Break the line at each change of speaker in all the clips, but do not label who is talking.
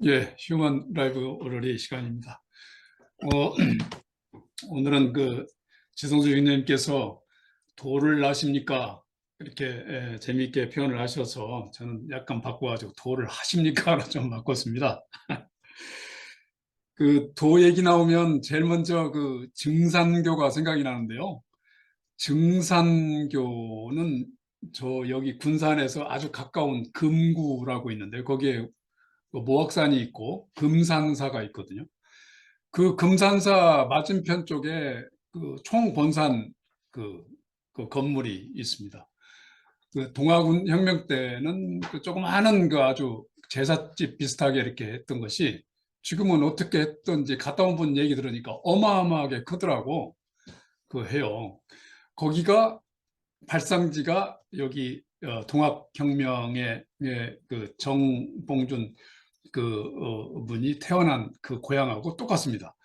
예, 휴먼 라이브 오러리 시간입니다. 오늘은 지성수 위원님께서 도를 아십니까? 이렇게 재미있게 표현을 하셔서 저는 약간 바꿔가지고 도를 하십니까로 좀 바꿨습니다. 도 얘기 나오면 제일 먼저 증산교가 생각이 나는데요. 증산교는 저 여기 군산에서 아주 가까운 금구라고 있는데 거기에 모악산이 있고 금산사가 있거든요. 그 금산사 맞은편 쪽에 총본산 그, 그 건물이 있습니다. 동아군 혁명 때는 조그마한 아주 제삿집 비슷하게 이렇게 했던 것이 지금은 어떻게 했던지 갔다 온 분 얘기 들으니까 어마어마하게 크더라고 해요. 거기가 발상지가 여기 동학혁명의 정봉준 분이 태어난 그 고향하고 똑같습니다.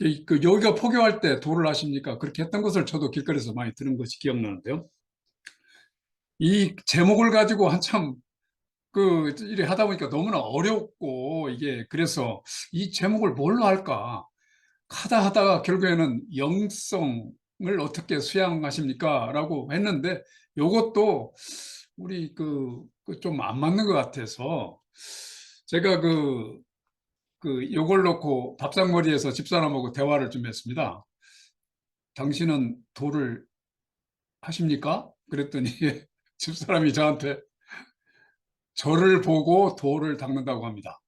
여기가 포교할 때 도를 아십니까? 그렇게 했던 것을 저도 길거리에서 많이 들은 것이 기억나는데요. 이 제목을 가지고 한참 일에 하다 보니까 너무나 어렵고 이게 그래서 이 제목을 뭘로 할까 하다가 결국에는 영성을 어떻게 수양하십니까? 라고 했는데 요것도 우리 좀 안 맞는 것 같아서 제가 요걸 놓고 밥상머리에서 집사람하고 대화를 좀 했습니다. 당신은 도를 하십니까? 그랬더니 집사람이 저한테 저를 보고 도를 닦는다고 합니다.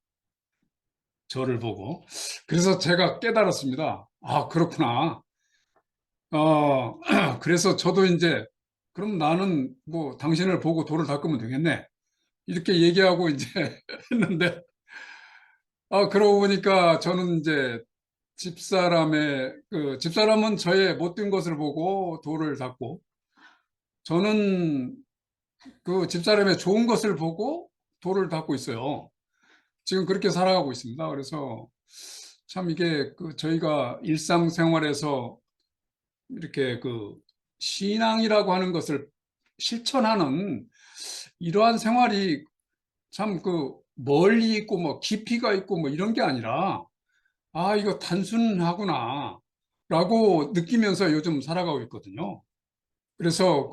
저를 보고. 그래서 제가 깨달았습니다. 아, 그렇구나. 그래서 저도 이제 그럼 나는 뭐 당신을 보고 도를 닦으면 되겠네. 이렇게 얘기하고 이제 했는데 그러고 보니까 저는 이제 집사람은 저의 못된 것을 보고 도를 닦고 저는 그 집사람의 좋은 것을 보고 도를 닦고 있어요. 지금 그렇게 살아가고 있습니다. 그래서 참 이게 저희가 일상생활에서 이렇게 신앙이라고 하는 것을 실천하는 이러한 생활이 참 멀리 있고 뭐 깊이가 있고 뭐 이런 게 아니라 이거 단순하구나 라고 느끼면서 요즘 살아가고 있거든요. 그래서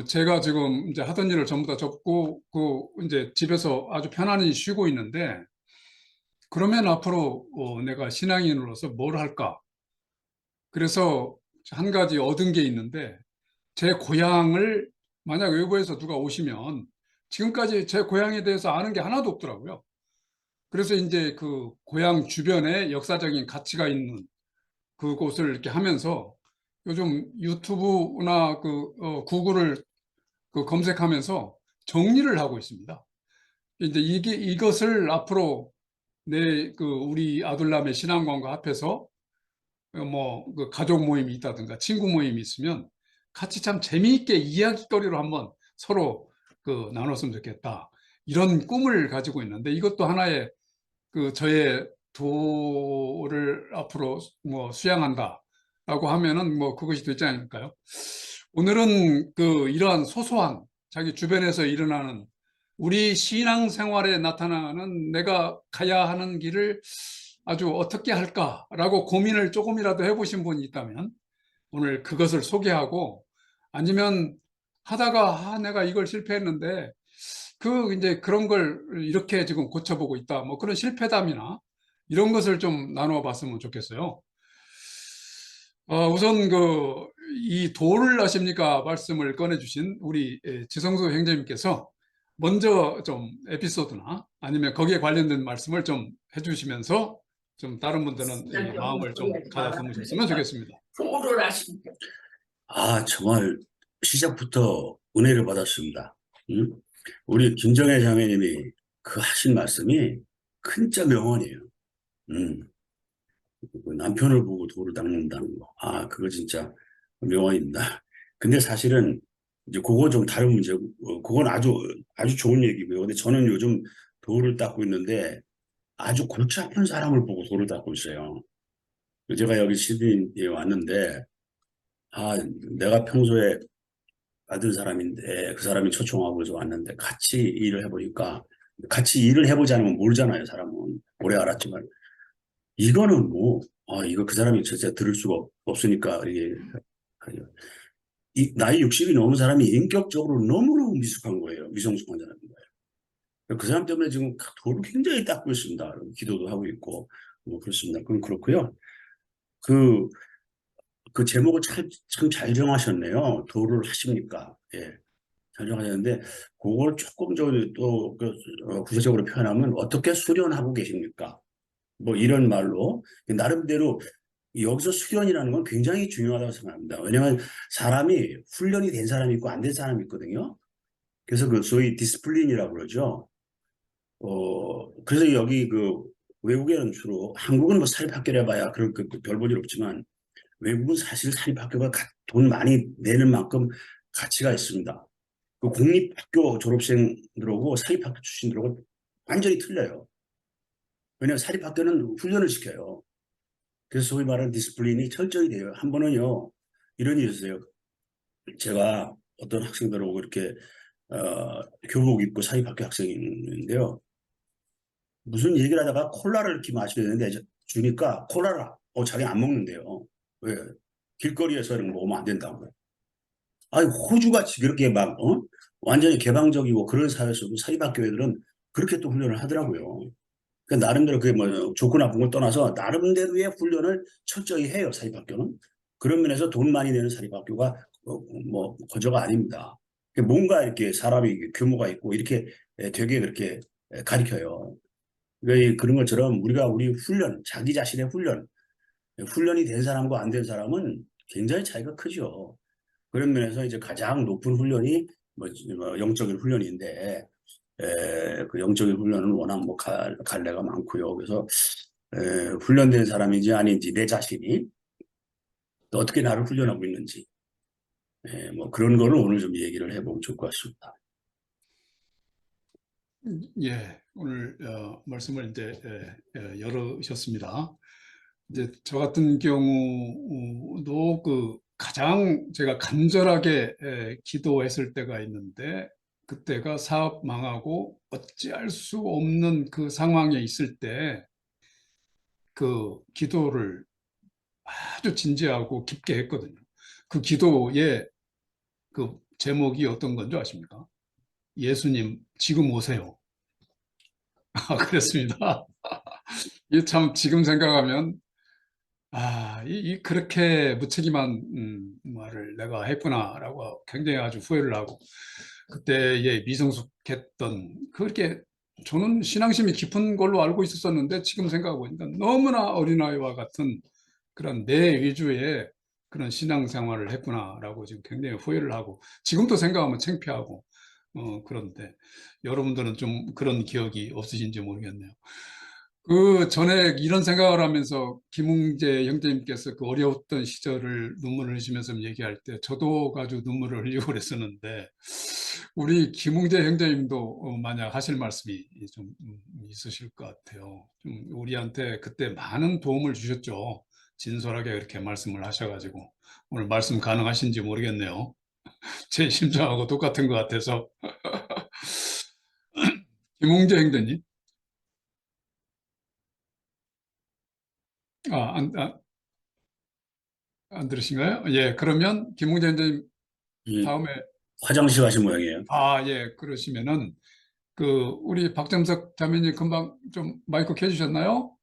제가 지금 이제 하던 일을 전부 다 접고 이제 집에서 아주 편안히 쉬고 있는데 그러면 앞으로 내가 신앙인으로서 뭘 할까? 그래서 한 가지 얻은 게 있는데 제 고향을 만약 외부에서 누가 오시면 지금까지 제 고향에 대해서 아는 게 하나도 없더라고요. 그래서 이제 고향 주변에 역사적인 가치가 있는 그곳을 이렇게 하면서 요즘 유튜브나 구글을 검색하면서 정리를 하고 있습니다. 이제 이것을 앞으로 우리 아들남의 신앙관과 합해서 가족 모임이 있다든가 친구 모임이 있으면 같이 참 재미있게 이야기거리로 한번 서로 나눴으면 좋겠다. 이런 꿈을 가지고 있는데 이것도 하나의 저의 도를 앞으로 뭐 수양한다라고 하면은 뭐 그것이 되지 않을까요? 오늘은 이러한 소소한 자기 주변에서 일어나는 우리 신앙생활에 나타나는 내가 가야 하는 길을 아주 어떻게 할까라고 고민을 조금이라도 해보신 분이 있다면 오늘 그것을 소개하고 아니면 하다가 내가 이걸 실패했는데 이제 그런 걸 이렇게 지금 고쳐보고 있다. 뭐 그런 실패담이나 이런 것을 좀 나누어 봤으면 좋겠어요. 우선 이 도를 아십니까 말씀을 꺼내주신 우리 지성수 형제님께서 먼저 좀 에피소드나 아니면 거기에 관련된 말씀을 좀 해주시면서 좀 다른 분들은 이 마음을 좀 가다듬으셨으면 좋겠습니다.
도를 아십니까? 정말 시작부터 은혜를 받았습니다. 응? 우리 김정혜 자매님이 하신 말씀이 큰자 명언이에요. 남편을 보고 도를 닦는다는 거. 그거 진짜 명언입니다. 근데 사실은 이제 그거 좀 다른 문제고, 그건 아주 좋은 얘기고요. 근데 저는 요즘 도를 닦고 있는데 아주 골치 아픈 사람을 보고 도를 닦고 있어요. 제가 여기 시드니에 왔는데, 내가 평소에 받은 사람인데 그 사람이 초청하고 그래서 왔는데 같이 일을 해보니까 같이 일을 해보지 않으면 모르잖아요, 사람은. 오래 알았지만. 이거는 뭐, 이거 그 사람이 진짜 들을 수가 없으니까, 이게, 나이 60이 넘은 사람이 인격적으로 너무너무 미숙한 거예요. 미성숙한 사람인 거예요. 그 사람 때문에 지금 돌을 굉장히 닦고 있습니다. 기도도 하고 있고, 뭐 그렇습니다. 그럼 그렇고요. 그, 그 제목을 참 잘 정하셨네요. 도를 하십니까? 예. 잘 정하셨는데, 그걸 조금 구체적으로 표현하면 어떻게 수련하고 계십니까? 뭐 이런 말로, 나름대로 여기서 수련이라는 건 굉장히 중요하다고 생각합니다. 왜냐하면 사람이 훈련이 된 사람이 있고 안 된 사람이 있거든요. 그래서 그 소위 디스플린이라고 그러죠. 그래서 여기 그 외국에는 주로 한국은 뭐 사립학교를 해봐야 그럴 별볼일 없지만 외국은 사실 사립학교가 돈 많이 내는 만큼 가치가 있습니다. 그 공립학교 졸업생들하고 사립학교 출신들하고 완전히 틀려요. 왜냐하면 사립학교는 훈련을 시켜요. 그래서 소위 말하는 디스플린이 철저히 돼요. 한 번은요, 이런 일이 있어요. 제가 어떤 학생들하고 이렇게, 교복 입고 사립학교 학생인데요. 무슨 얘기를 하다가 콜라를 이렇게 마시려는데 주니까 콜라라. 자기 안 먹는데요. 왜? 길거리에서 이런 거 먹으면 안 된다고. 아니, 호주같이 그렇게 완전히 개방적이고 그런 사회에서도 사립학교 애들은 그렇게 또 훈련을 하더라고요. 나름대로 그게 뭐 좋고 나쁜 걸 떠나서 나름대로의 훈련을 철저히 해요, 사립학교는. 그런 면에서 돈 많이 내는 사립학교가 뭐 거저가 아닙니다. 뭔가 이렇게 사람이 규모가 있고 이렇게 되게 그렇게 가르쳐요. 그런 것처럼 우리가 우리 훈련, 자기 자신의 훈련이 된 사람과 안 된 사람은 굉장히 차이가 크죠. 그런 면에서 이제 가장 높은 훈련이 영적인 훈련인데 그 영적인 훈련은 워낙 뭐 갈래가 많고요. 그래서 훈련된 사람인지 아닌지 내 자신이 또 어떻게 나를 훈련하고 있는지 뭐 그런 거를 오늘 좀 얘기를 해보면 좋을 것 같습니다.
예, 오늘 말씀을 이제 열으셨습니다. 이제 저 같은 경우도 그 가장 제가 간절하게 기도했을 때가 있는데 그때가 사업 망하고 어찌할 수 없는 그 상황에 있을 때 그 기도를 아주 진지하고 깊게 했거든요. 그 기도의 그 제목이 어떤 건지 아십니까? 예수님, 지금 오세요. 그랬습니다. 이게 참 지금 생각하면 그렇게 무책임한 말을 내가 했구나라고 굉장히 아주 후회를 하고 그때의 미성숙했던 그렇게 저는 신앙심이 깊은 걸로 알고 있었었는데 지금 생각해 보니까 너무나 어린아이와 같은 그런 내 위주의 그런 신앙생활을 했구나라고 지금 굉장히 후회를 하고 지금도 생각하면 창피하고 그런데 여러분들은 좀 그런 기억이 없으신지 모르겠네요. 그 전에 이런 생각을 하면서 김웅재 형제님께서 그 어려웠던 시절을 눈물을 흘리시면서 얘기할 때 저도 아주 눈물을 흘리고 그랬었는데 우리 김웅재 형제님도 만약 하실 말씀이 좀 있으실 것 같아요. 좀 우리한테 그때 많은 도움을 주셨죠. 진솔하게 그렇게 말씀을 하셔가지고 오늘 말씀 가능하신지 모르겠네요. 제 심정하고 똑같은 것 같아서 김웅재 형제님, 아, 안 들으신가요? 예, 그러면 김웅재 형제님
이
다음에
화장실 가신 모양이에요.
예, 그러시면은 그 우리 박정석 자매님 금방 좀 마이크 켜주셨나요?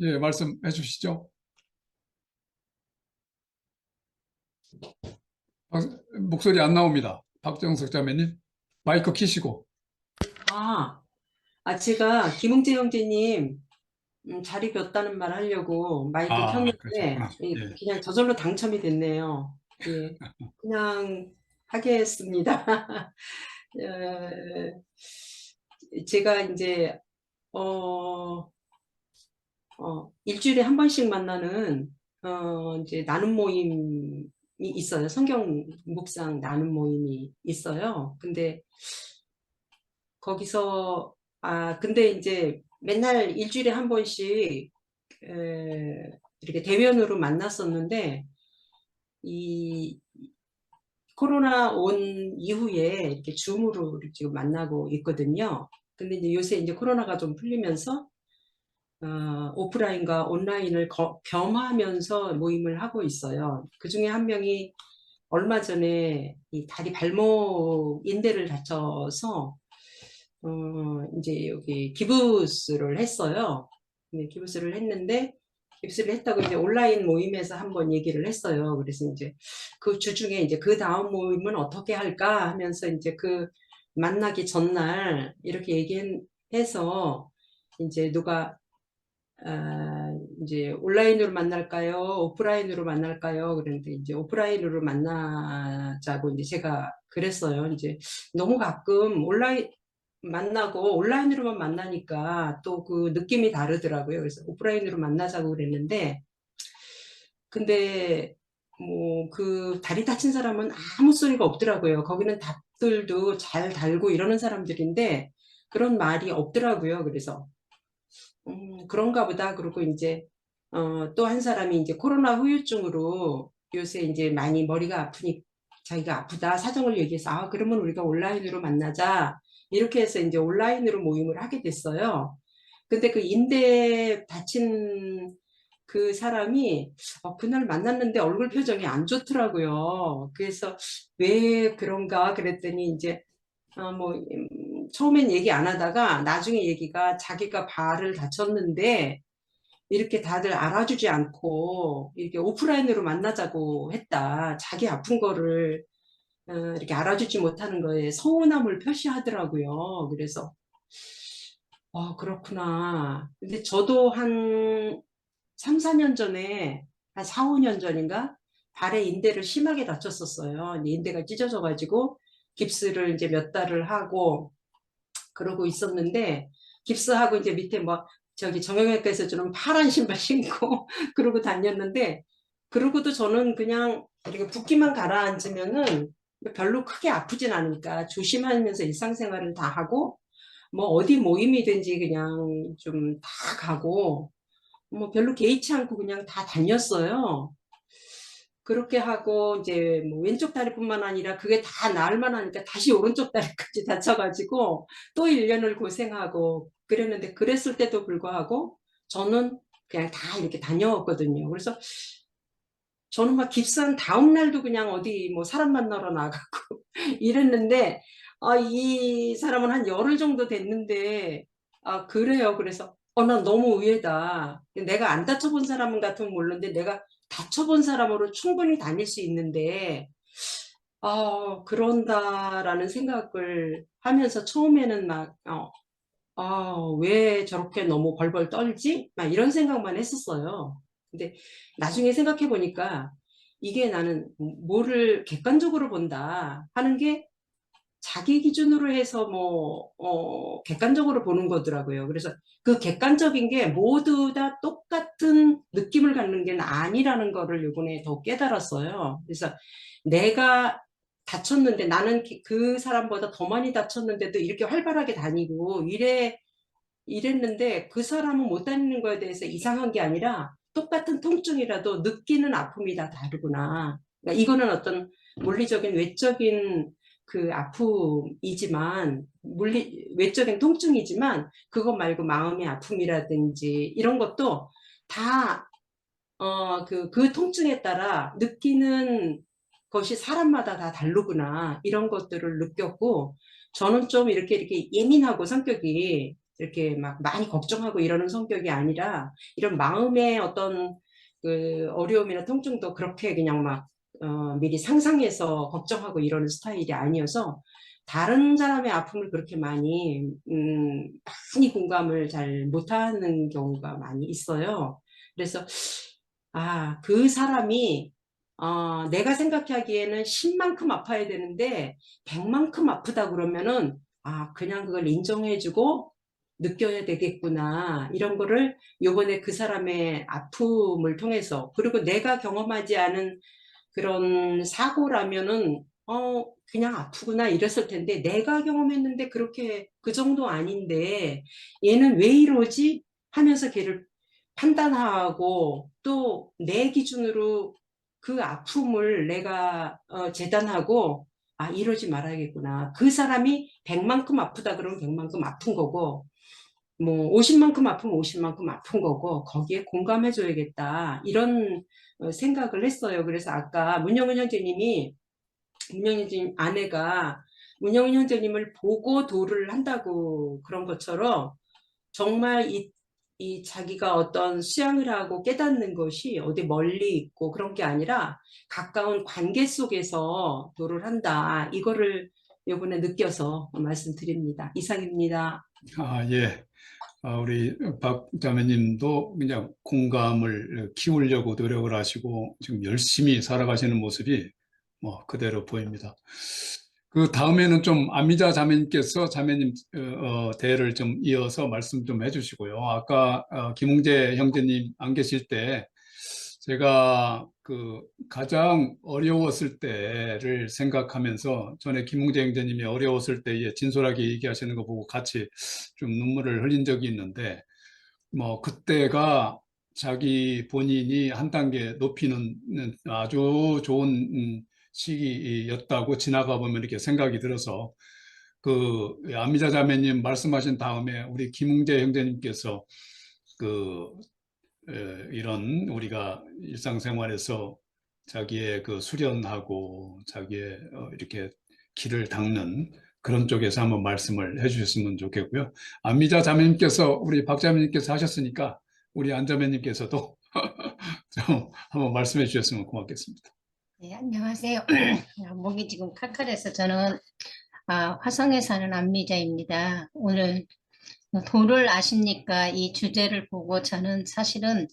예, 말씀해 주시죠. 목소리 안 나옵니다. 박정석 자매님 마이크 키시고.
아, 제가 김웅재 형제님 자리 비었다는 말 하려고 마이크 켰는데
그러셨구나. 예.
그냥 저절로 당첨이 됐네요. 예, 그냥 하겠습니다. 어, 제가 이제 어, 일주일에 한 번씩 만나는 이제 나눔 모임이 있어요. 성경 묵상 나눔 모임이 있어요. 근데 거기서 근데 이제 맨날 일주일에 한 번씩 이렇게 대면으로 만났었는데 이 코로나 온 이후에 이렇게 줌으로 지금 만나고 있거든요. 근데 이제 요새 이제 코로나가 좀 풀리면서 오프라인과 온라인을 겸하면서 모임을 하고 있어요. 그 중에 한 명이 얼마 전에 이 다리 발목 인대를 다쳐서 이제 여기 기부스를 했어요. 네, 기부스를 했는데 기부스를 했다고 이제 온라인 모임에서 한번 얘기를 했어요. 그래서 이제 그 주중에 이제 그 다음 모임은 어떻게 할까 하면서 이제 그 만나기 전날 이렇게 얘기해서 이제 누가 이제 온라인으로 만날까요? 오프라인으로 만날까요? 그런데 이제 오프라인으로 만나자고 이제 제가 그랬어요. 이제 너무 가끔 온라인 만나고 온라인으로만 만나니까 또 그 느낌이 다르더라고요. 그래서 오프라인으로 만나자고 그랬는데, 근데 뭐 그 다리 다친 사람은 아무 소리가 없더라고요. 거기는 답들도 잘 달고 이러는 사람들인데 그런 말이 없더라고요. 그래서 그런가 보다. 그러고 이제 또 한 사람이 이제 코로나 후유증으로 요새 이제 많이 머리가 아프니 자기가 아프다 사정을 얘기해서 그러면 우리가 온라인으로 만나자 이렇게 해서 이제 온라인으로 모임을 하게 됐어요. 근데 그 인대 다친 그 사람이 그날 만났는데 얼굴 표정이 안 좋더라고요. 그래서 왜 그런가 그랬더니 이제 뭐 처음엔 얘기 안 하다가 나중에 얘기가 자기가 발을 다쳤는데 이렇게 다들 알아주지 않고 이렇게 오프라인으로 만나자고 했다. 자기 아픈 거를 이렇게 알아주지 못하는 거에 서운함을 표시하더라고요. 그래서 그렇구나. 근데 저도 한 3, 4년 전에 한 4, 5년 전인가 발에 인대를 심하게 다쳤었어요. 인대가 찢어져가지고 깁스를 이제 몇 달을 하고 그러고 있었는데 깁스하고 이제 밑에 뭐 저기 정형외과에서 주는 파란 신발 신고 그러고 다녔는데 그러고도 저는 그냥 이렇게 붓기만 가라앉으면은 별로 크게 아프진 않으니까 조심하면서 일상생활을 다 하고 뭐 어디 모임이든지 그냥 좀 다 가고 뭐 별로 개의치 않고 그냥 다 다녔어요. 그렇게 하고 이제 뭐 왼쪽 다리뿐만 아니라 그게 다 나을만 하니까 다시 오른쪽 다리까지 다쳐가지고 또 1년을 고생하고 그랬는데 그랬을 때도 불구하고 저는 그냥 다 이렇게 다녀왔거든요. 그래서 저는 막 깁스한 다음 날도 그냥 어디 뭐 사람 만나러 나가고 이랬는데 이 사람은 한 열흘 정도 됐는데 그래요. 그래서 난 너무 의외다. 내가 안 다쳐본 사람은 같으면 모르는데 내가 다쳐본 사람으로 충분히 다닐 수 있는데 그런다라는 생각을 하면서 처음에는 막 왜 저렇게 너무 벌벌 떨지? 막 이런 생각만 했었어요. 근데 나중에 생각해 보니까 이게 나는 뭐를 객관적으로 본다 하는 게 자기 기준으로 해서 객관적으로 보는 거더라고요. 그래서 그 객관적인 게 모두 다 똑같은 느낌을 갖는 게 아니라는 거를 요번에 더 깨달았어요. 그래서 내가 다쳤는데 나는 그 사람보다 더 많이 다쳤는데도 이렇게 활발하게 다니고 이랬는데 그 사람은 못 다니는 거에 대해서 이상한 게 아니라 똑같은 통증이라도 느끼는 아픔이 다 다르구나. 그러니까 이거는 어떤 물리적인 외적인 그 아픔이지만 외적인 통증이지만 그것 말고 마음의 아픔이라든지 이런 것도 다 그 통증에 따라 느끼는 것이 사람마다 다 다르구나 이런 것들을 느꼈고 저는 좀 이렇게 예민하고 성격이 이렇게 막 많이 걱정하고 이러는 성격이 아니라 이런 마음의 어떤 그 어려움이나 통증도 그렇게 그냥 막 미리 상상해서 걱정하고 이러는 스타일이 아니어서 다른 사람의 아픔을 그렇게 많이 공감을 잘 못하는 경우가 많이 있어요. 그래서 그 사람이 내가 생각하기에는 10만큼 아파야 되는데 100만큼 아프다 그러면은 그냥 그걸 인정해주고 느껴야 되겠구나 이런 거를 요번에 그 사람의 아픔을 통해서 그리고 내가 경험하지 않은 그런 사고라면은 그냥 아프구나 이랬을 텐데 내가 경험했는데 그렇게 그 정도 아닌데 얘는 왜 이러지 하면서 걔를 판단하고 또 내 기준으로 그 아픔을 내가 재단하고 이러지 말아야겠구나. 그 사람이 100만큼 아프다 그러면 100만큼 아픈 거고 뭐 50만큼 아프면 50만큼 아픈 거고 거기에 공감해 줘야겠다. 이런 생각을 했어요. 그래서 아까 문영은 형제님이 문영은 형제님 아내가 문영은 형제님을 보고 도를 한다고 그런 것처럼 정말 이 자기가 어떤 수양을 하고 깨닫는 것이 어디 멀리 있고 그런 게 아니라 가까운 관계 속에서 도를 한다. 이거를 요번에 느껴서 말씀드립니다. 이상입니다.
예. 우리 박 자매님도 그냥 공감을 키우려고 노력을 하시고 지금 열심히 살아가시는 모습이 뭐 그대로 보입니다. 그 다음에는 좀 안미자 자매님께서 자매님 대를 좀 이어서 말씀 좀 해주시고요. 아까 김웅재 형제님 안 계실 때 제가 그 가장 어려웠을 때를 생각하면서 전에 김웅재 형제님이 어려웠을 때에 진솔하게 얘기하시는 거 보고 같이 좀 눈물을 흘린 적이 있는데 뭐 그때가 자기 본인이 한 단계 높이는 아주 좋은 시기였다고 지나가 보면 이렇게 생각이 들어서 그 안미자 자매님 말씀하신 다음에 우리 김웅재 형제님께서 그 이런 우리가 일상생활에서 자기의 그 수련하고 자기의 이렇게 길을 닦는 그런 쪽에서 한번 말씀을 해주셨으면 좋겠고요. 안미자 자매님께서 우리 박 자매님께서 하셨으니까 우리 안 자매님께서도 좀 한번 말씀해 주셨으면 고맙겠습니다.
네, 안녕하세요. 목이 지금 칼칼해서 저는 화성에 사는 안미자입니다. 오늘 도를 아십니까? 이 주제를 보고 저는 사실은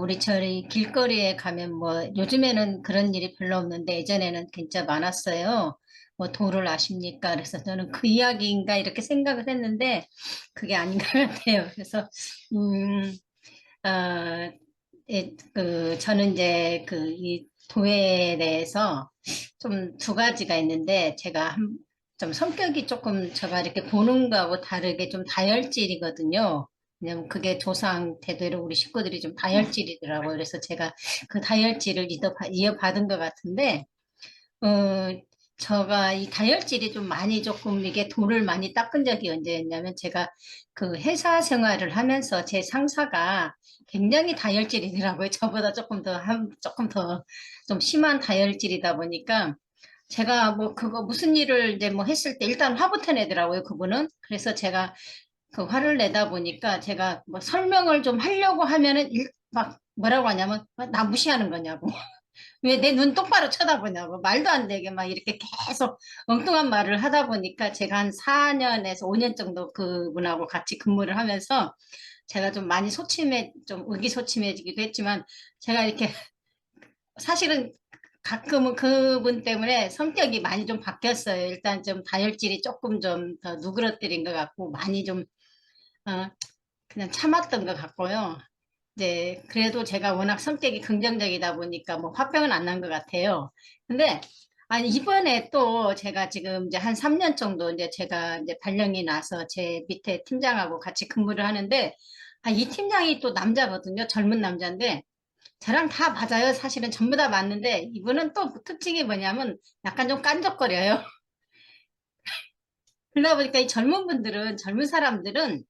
우리 저희 길거리에 가면 뭐 요즘에는 그런 일이 별로 없는데 예전에는 진짜 많았어요. 뭐 도를 아십니까? 그래서 저는 그 이야기인가 이렇게 생각을 했는데 그게 아닌 것 같아요. 그래서 저는 이제 이 도에 대해서 좀 두 가지가 있는데 제가 좀 성격이 조금 제가 이렇게 보는 거하고 다르게 좀 다혈질이거든요. 왜냐면 그게 조상 대대로 우리 식구들이 좀 다혈질이더라고요. 그래서 제가 그 다혈질을 이어받은 것 같은데, 제가 이 다혈질이 좀 많이 조금 이게 돌을 많이 닦은 적이 언제였냐면 제가 그 회사 생활을 하면서 제 상사가 굉장히 다혈질이더라고요. 저보다 조금 더 좀 심한 다혈질이다 보니까 제가 뭐 그거 무슨 일을 이제 뭐 했을 때 일단 화부터 내더라고요. 그분은. 그래서 제가 그 화를 내다 보니까 제가 뭐 설명을 좀 하려고 하면은 막 뭐라고 하냐면 나 무시하는 거냐고. 왜 내 눈 똑바로 쳐다보냐고 말도 안 되게 막 이렇게 계속 엉뚱한 말을 하다 보니까 제가 한 4년에서 5년 정도 그분하고 같이 근무를 하면서 제가 좀 많이 좀 의기소침해지기도 했지만 제가 이렇게 사실은 가끔은 그분 때문에 성격이 많이 좀 바뀌었어요. 일단 좀 다혈질이 조금 좀 더 누그러뜨린 것 같고 많이 좀 어, 그냥 참았던 것 같고요. 네, 그래도 제가 워낙 성격이 긍정적이다 보니까 뭐 화병은 안 난 것 같아요. 근데 아니 이번에 또 제가 지금 이제 한 3년 정도 이제 제가 이제 발령이 나서 제 밑에 팀장하고 같이 근무를 하는데 이 팀장이 또 남자거든요. 젊은 남자인데 저랑 다 맞아요. 사실은 전부 다 맞는데 이분은 또 특징이 뭐냐면 약간 좀 깐족거려요. 그러다 보니까 이 젊은 사람들은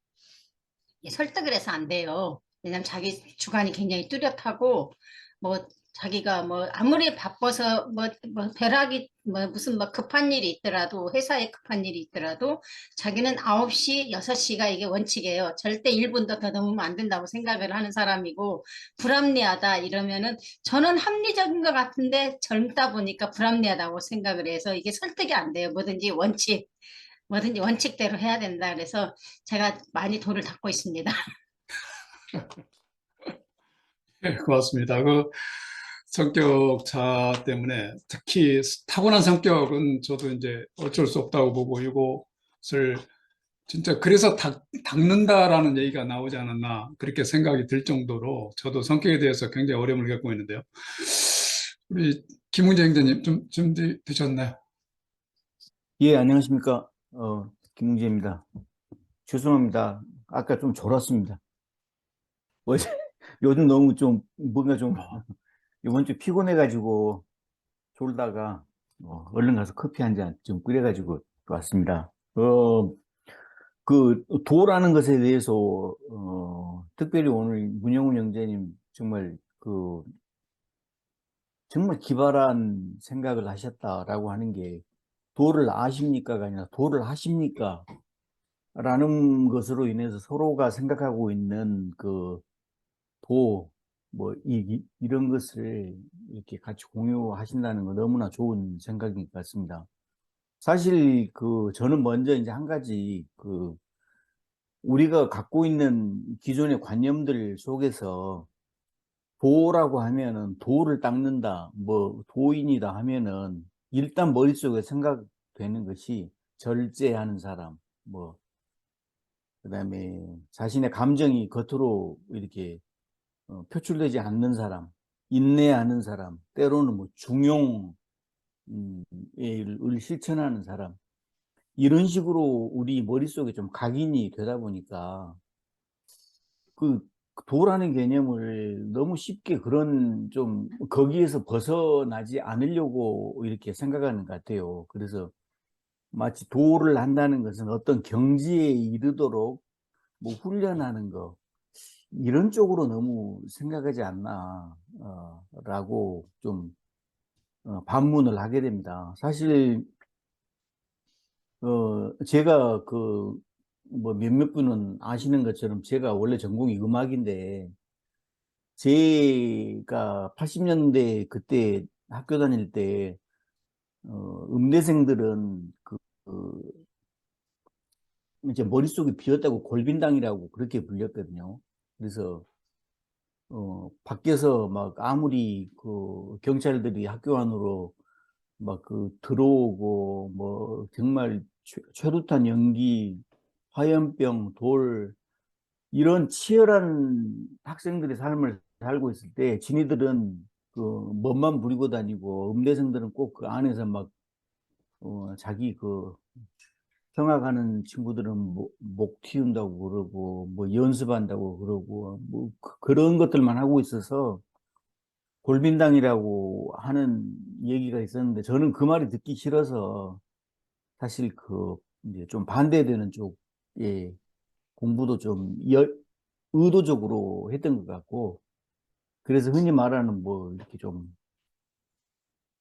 설득을 해서 안 돼요. 왜냐면 자기 주관이 굉장히 뚜렷하고, 뭐, 자기가 뭐, 아무리 바빠서, 벼락이, 무슨 급한 일이 있더라도, 회사에 급한 일이 있더라도, 자기는 9시, 6시가 이게 원칙이에요. 절대 1분도 더 넘으면 안 된다고 생각을 하는 사람이고, 불합리하다 이러면은, 저는 합리적인 것 같은데, 젊다 보니까 불합리하다고 생각을 해서, 이게 설득이 안 돼요. 뭐든지 원칙대로 해야 된다. 그래서 제가 많이 돌을 닦고 있습니다.
네, 고맙습니다. 그 성격 차 때문에 특히 타고난 성격은 저도 이제 어쩔 수 없다고 보고 이것을 진짜 그래서 닦는다라는 얘기가 나오지 않았나 그렇게 생각이 들 정도로 저도 성격에 대해서 굉장히 어려움을 겪고 있는데요. 우리 김웅재 형제님 좀 준비되셨나요?
예, 안녕하십니까. 김웅재입니다. 죄송합니다. 아까 좀 졸았습니다. 어제, 요즘 너무 좀, 뭔가 좀, 이번 주 피곤해가지고 졸다가 얼른 가서 커피 한 잔 좀 끓여가지고 왔습니다. 그 도라는 것에 대해서 특별히 오늘 문영훈 형제님 정말 기발한 생각을 하셨다라고 하는 게 도를 아십니까가 아니라 도를 하십니까? 라는 것으로 인해서 서로가 생각하고 있는 그 도, 이런 것을 이렇게 같이 공유하신다는 거 너무나 좋은 생각인 것 같습니다. 사실 저는 먼저 이제 한 가지 우리가 갖고 있는 기존의 관념들 속에서 도라고 하면은 도를 닦는다, 도인이다 하면은 일단 머릿속에 생각되는 것이 절제하는 사람, 그다음에 자신의 감정이 겉으로 이렇게 표출되지 않는 사람, 인내하는 사람, 때로는 중용을 실천하는 사람, 이런 식으로 우리 머릿속에 좀 각인이 되다 보니까 그 도라는 개념을 너무 쉽게 거기에서 벗어나지 않으려고 이렇게 생각하는 것 같아요. 그래서 마치 도를 한다는 것은 어떤 경지에 이르도록 훈련하는 거, 이런 쪽으로 너무 생각하지 않나, 라고 좀, 반문을 하게 됩니다. 사실, 제가 몇몇 분은 아시는 것처럼 제가 원래 전공이 음악인데, 제가 80년대 그때 학교 다닐 때, 음대생들은 이제 머릿속이 비었다고 골빈당이라고 그렇게 불렸거든요. 그래서, 밖에서 막 아무리 경찰들이 학교 안으로 들어오고 정말 최루탄 연기, 화염병, 돌 이런 치열한 학생들의 삶을 살고 있을 때 지니들은 멋만 부리고 다니고 음대생들은 꼭 그 안에서 자기 성악하는 친구들은 목 틔운다고 그러고 연습한다고 그러고 그런 것들만 하고 있어서 골빈당이라고 하는 얘기가 있었는데 저는 그 말이 듣기 싫어서 사실 이제 좀 반대되는 쪽에 공부도 좀 의도적으로 했던 것 같고 그래서 흔히 말하는 이렇게 좀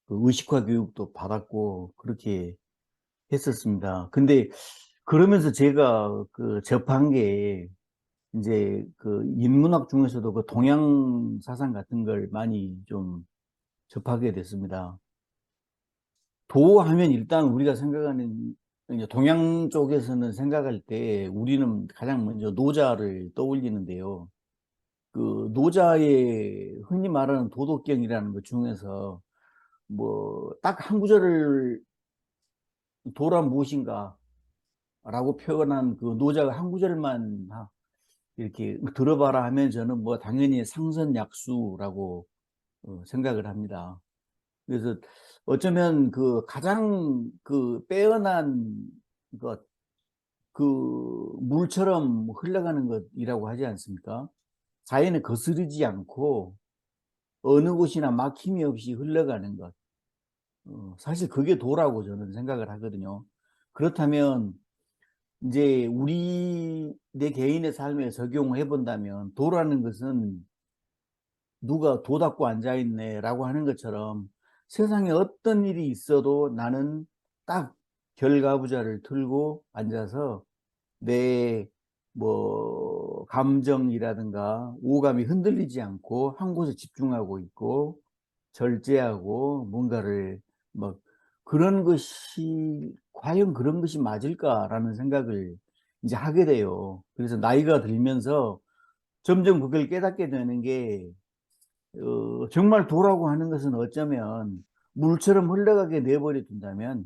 의식화 교육도 받았고 그렇게 했었습니다. 근데 그러면서 제가 접한 게 이제 인문학 중에서도 동양 사상 같은 걸 많이 좀 접하게 됐습니다. 도 하면 일단 우리가 생각하는 이제 동양 쪽에서는 생각할 때 우리는 가장 먼저 노자를 떠올리는데요. 노자의 흔히 말하는 도덕경이라는 것 중에서 딱 한 구절을 도란 무엇인가 라고 표현한 노자가 한 구절만 이렇게 들어봐라 하면 저는 당연히 상선약수라고 생각을 합니다. 그래서 어쩌면 가장 빼어난 것, 물처럼 흘러가는 것이라고 하지 않습니까? 자연에 거스르지 않고 어느 곳이나 막힘이 없이 흘러가는 것. 사실 그게 도라고 저는 생각을 하거든요. 그렇다면 이제 내 개인의 삶에 적용해 본다면 도라는 것은 누가 도 닦고 앉아있네 라고 하는 것처럼 세상에 어떤 일이 있어도 나는 딱 결과부자를 틀고 앉아서 내 감정이라든가 오감이 흔들리지 않고 한 곳에 집중하고 있고 절제하고 뭔가를 그런 것이 과연 그런 것이 맞을까라는 생각을 이제 하게 돼요. 그래서 나이가 들면서 점점 그걸 깨닫게 되는 게 정말 도라고 하는 것은 어쩌면 물처럼 흘러가게 내버려 둔다면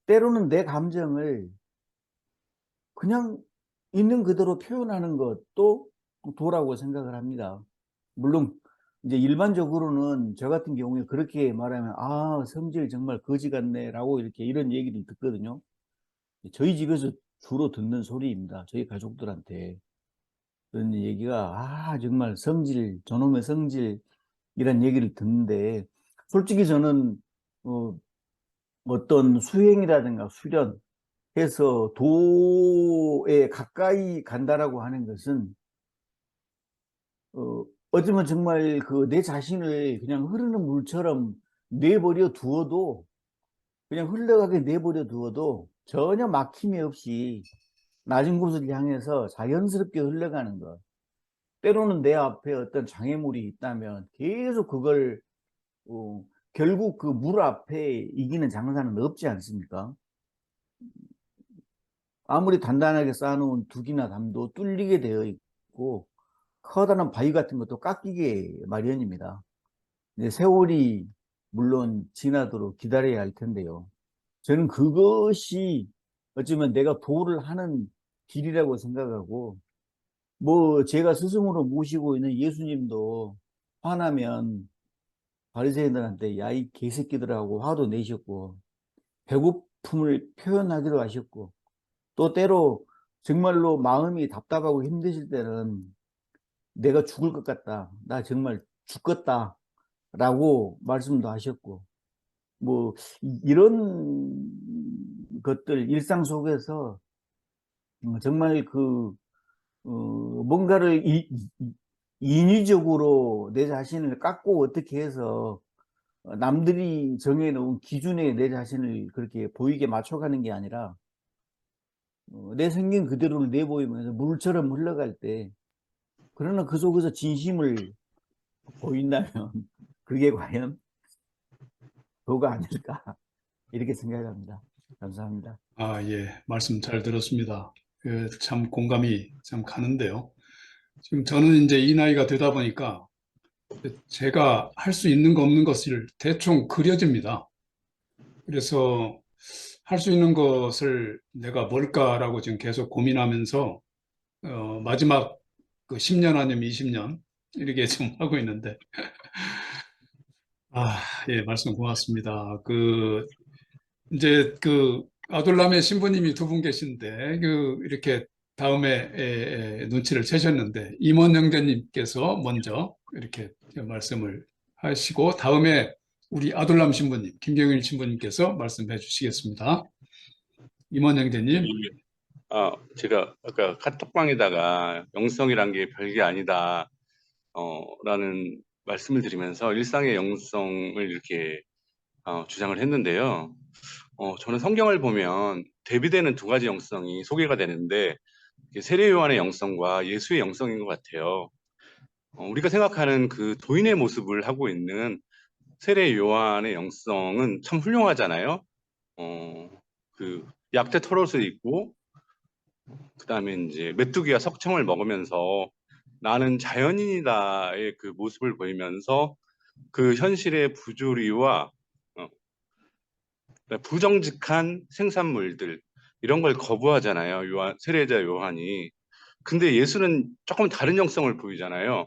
때로는 내 감정을 그냥 있는 그대로 표현하는 것도 도라고 생각을 합니다. 물론 이제 일반적으로는 저 같은 경우에 그렇게 말하면 성질 정말 거지 같네 라고 이런 얘기를 듣거든요. 저희 집에서 주로 듣는 소리입니다. 저희 가족들한테 그런 얘기가 정말 성질, 저놈의 성질 이런 얘기를 듣는데 솔직히 저는 어떤 수행이라든가 수련해서 도에 가까이 간다라고 하는 것은 어쩌면 정말 그 내 자신을 그냥 흐르는 물처럼 내버려 두어도 그냥 흘러가게 내버려 두어도 전혀 막힘이 없이 낮은 곳을 향해서 자연스럽게 흘러가는 것. 때로는 내 앞에 어떤 장애물이 있다면 계속 그걸 어, 결국 그 물 앞에 이기는 장사는 없지 않습니까? 아무리 단단하게 쌓아놓은 둑이나 담도 뚫리게 되어 있고 커다란 바위 같은 것도 깎이게 마련입니다. 이제 세월이 물론 지나도록 기다려야 할 텐데요. 저는 그것이 어쩌면 내가 도를 하는 길이라고 생각하고 뭐 제가 스승으로 모시고 있는 예수님도 화나면 바리새인들한테 야 이 개새끼들하고 화도 내셨고 배고픔을 표현하기도 하셨고 또 때로 정말로 마음이 답답하고 힘드실 때는 내가 죽을 것 같다. 나 정말 죽겠다. 라고 말씀도 하셨고 뭐 이런 것들 일상 속에서 정말 그 뭔가를 인위적으로 내 자신을 깎고 어떻게 해서 남들이 정해놓은 기준에 내 자신을 그렇게 보이게 맞춰가는 게 아니라 내 생긴 그대로를 내보이면서 물처럼 흘러갈 때 그러나 그 속에서 진심을 보인다면 그게 과연 도가 아닐까 이렇게 생각합니다. 감사합니다.
아, 예, 말씀 잘 들었습니다. 참 공감이 참 가는데요. 지금 저는 이제 이 나이가 되다 보니까 제가 할 수 있는 거 없는 것을 대충 그려집니다. 그래서 할 수 있는 것을 내가 뭘까라고 지금 계속 고민하면서 마지막 그 10년 아니면 20년 이렇게 좀 하고 있는데 아, 예, 말씀 고맙습니다. 이제 아둘람의 신부님이 두 분 계신데 이렇게 다음에 눈치를 채셨는데 임원 형제님께서 먼저 이렇게 말씀을 하시고 다음에 우리 아둘람 신부님 김경일 신부님께서 말씀해 주시겠습니다. 임원 형제님.
제가 아까 카톡방에다가 영성이란 게 별게 아니다, 라는 말씀을 드리면서 일상의 영성을 이렇게 주장을 했는데요. 저는 성경을 보면 대비되는 두 가지 영성이 소개가 되는데 이게 세례 요한의 영성과 예수의 영성인 것 같아요. 우리가 생각하는 그 도인의 모습을 하고 있는 세례 요한의 영성은 참 훌륭하잖아요. 그 약대 털옷을 입고 그다음에 이제 메뚜기와 석청을 먹으면서 나는 자연인이다의 그 모습을 보이면서 그 현실의 부조리와 부정직한 생산물들 이런 걸 거부하잖아요. 세례자 요한이. 근데 예수는 조금 다른 영성을 보이잖아요.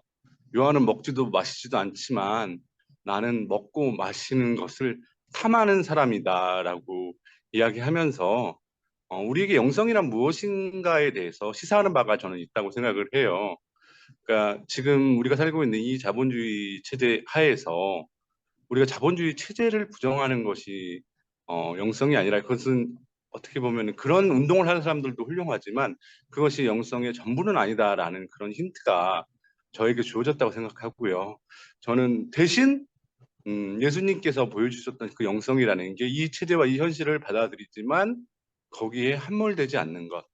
요한은 먹지도 마시지도 않지만 나는 먹고 마시는 것을 탐하는 사람이다라고 이야기하면서 우리에게 영성이란 무엇인가에 대해서 시사하는 바가 저는 있다고 생각을 해요. 그러니까 지금 우리가 살고 있는 이 자본주의 체제 하에서 우리가 자본주의 체제를 부정하는 것이 영성이 아니라 그것은 어떻게 보면 그런 운동을 하는 사람들도 훌륭하지만 그것이 영성의 전부는 아니다라는 그런 힌트가 저에게 주어졌다고 생각하고요. 저는 대신 예수님께서 보여주셨던 그 영성이라는 게 이 체제와 이 현실을 받아들이지만 거기에 함몰되지 않는 것.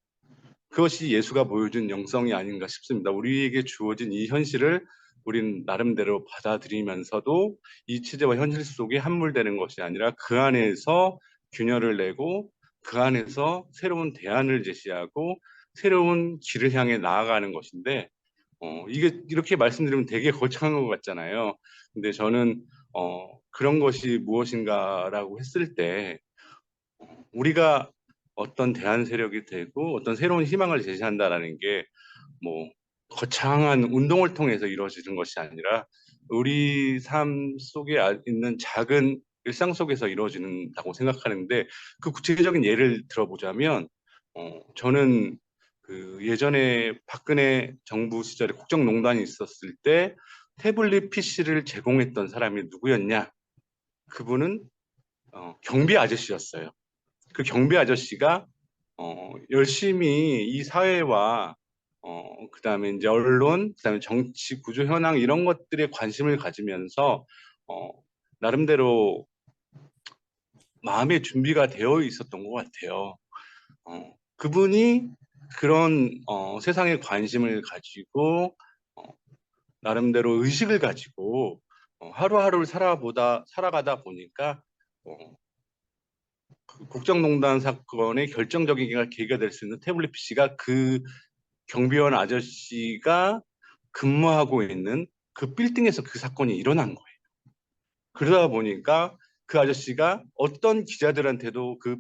그것이 예수가 보여준 영성이 아닌가 싶습니다. 우리에게 주어진 이 현실을 우린 나름대로 받아들이면서도 이 체제와 현실 속에 함몰되는 것이 아니라 그 안에서 균열을 내고 그 안에서 새로운 대안을 제시하고 새로운 길을 향해 나아가는 것인데 이게 이렇게 말씀드리면 되게 거창한 것 같잖아요. 근데 저는 그런 것이 무엇인가라고 했을 때 우리가 어떤 대안 세력이 되고 어떤 새로운 희망을 제시한다라는 게 뭐 거창한 운동을 통해서 이루어지는 것이 아니라 우리 삶 속에 있는 작은 일상 속에서 이루어진다고 생각하는데 그 구체적인 예를 들어보자면 저는 그 예전에 박근혜 정부 시절에 국정농단이 있었을 때 태블릿 PC를 제공했던 사람이 누구였냐? 그분은 경비 아저씨였어요. 그 경비 아저씨가 열심히 이 사회와 그다음에 이제 언론, 그다음에 정치 구조 현황 이런 것들에 관심을 가지면서 어, 나름대로 마음의 준비가 되어 있었던 것 같아요. 그분이 그런 세상에 관심을 가지고 어, 나름대로 의식을 가지고 하루하루를 살아가다 보니까 어, 그 국정농단 사건의 결정적인 계기가 될 수 있는 태블릿 PC가 그 경비원 아저씨가 근무하고 있는 그 빌딩에서 그 사건이 일어난 거예요. 그러다 보니까 그 아저씨가 어떤 기자들한테도 그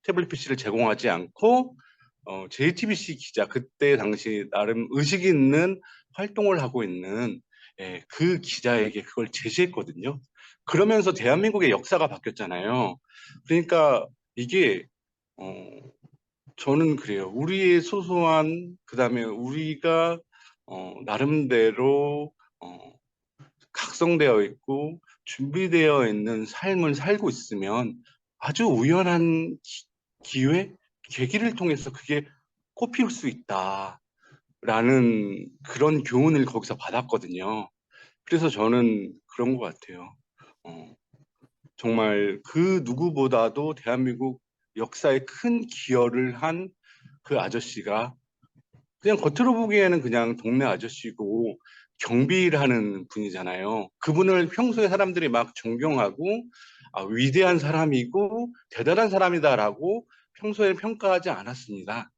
태블릿 PC를 제공하지 않고 JTBC 기자, 그때 당시 나름 의식 있는 활동을 하고 있는 그 기자에게 그걸 제시했거든요. 그러면서 대한민국의 역사가 바뀌었잖아요. 그러니까 이게 어, 저는 그래요. 우리의 소소한, 그다음에 우리가 나름대로 각성되어 있고 준비되어 있는 삶을 살고 있으면 아주 우연한 기회, 계기를 통해서 그게 꽃피울 수 있다라는 그런 교훈을 거기서 받았거든요. 그래서 저는 그런 것 같아요. 어, 정말 그 누구보다도 대한민국 역사에 큰 기여를 한 그 아저씨가 그냥 겉으로 보기에는 그냥 동네 아저씨고 경비를 하는 분이잖아요. 그분을 평소에 사람들이 막 존경하고 위대한 사람이고 대단한 사람이다라고 평소에 평가하지 않았습니다.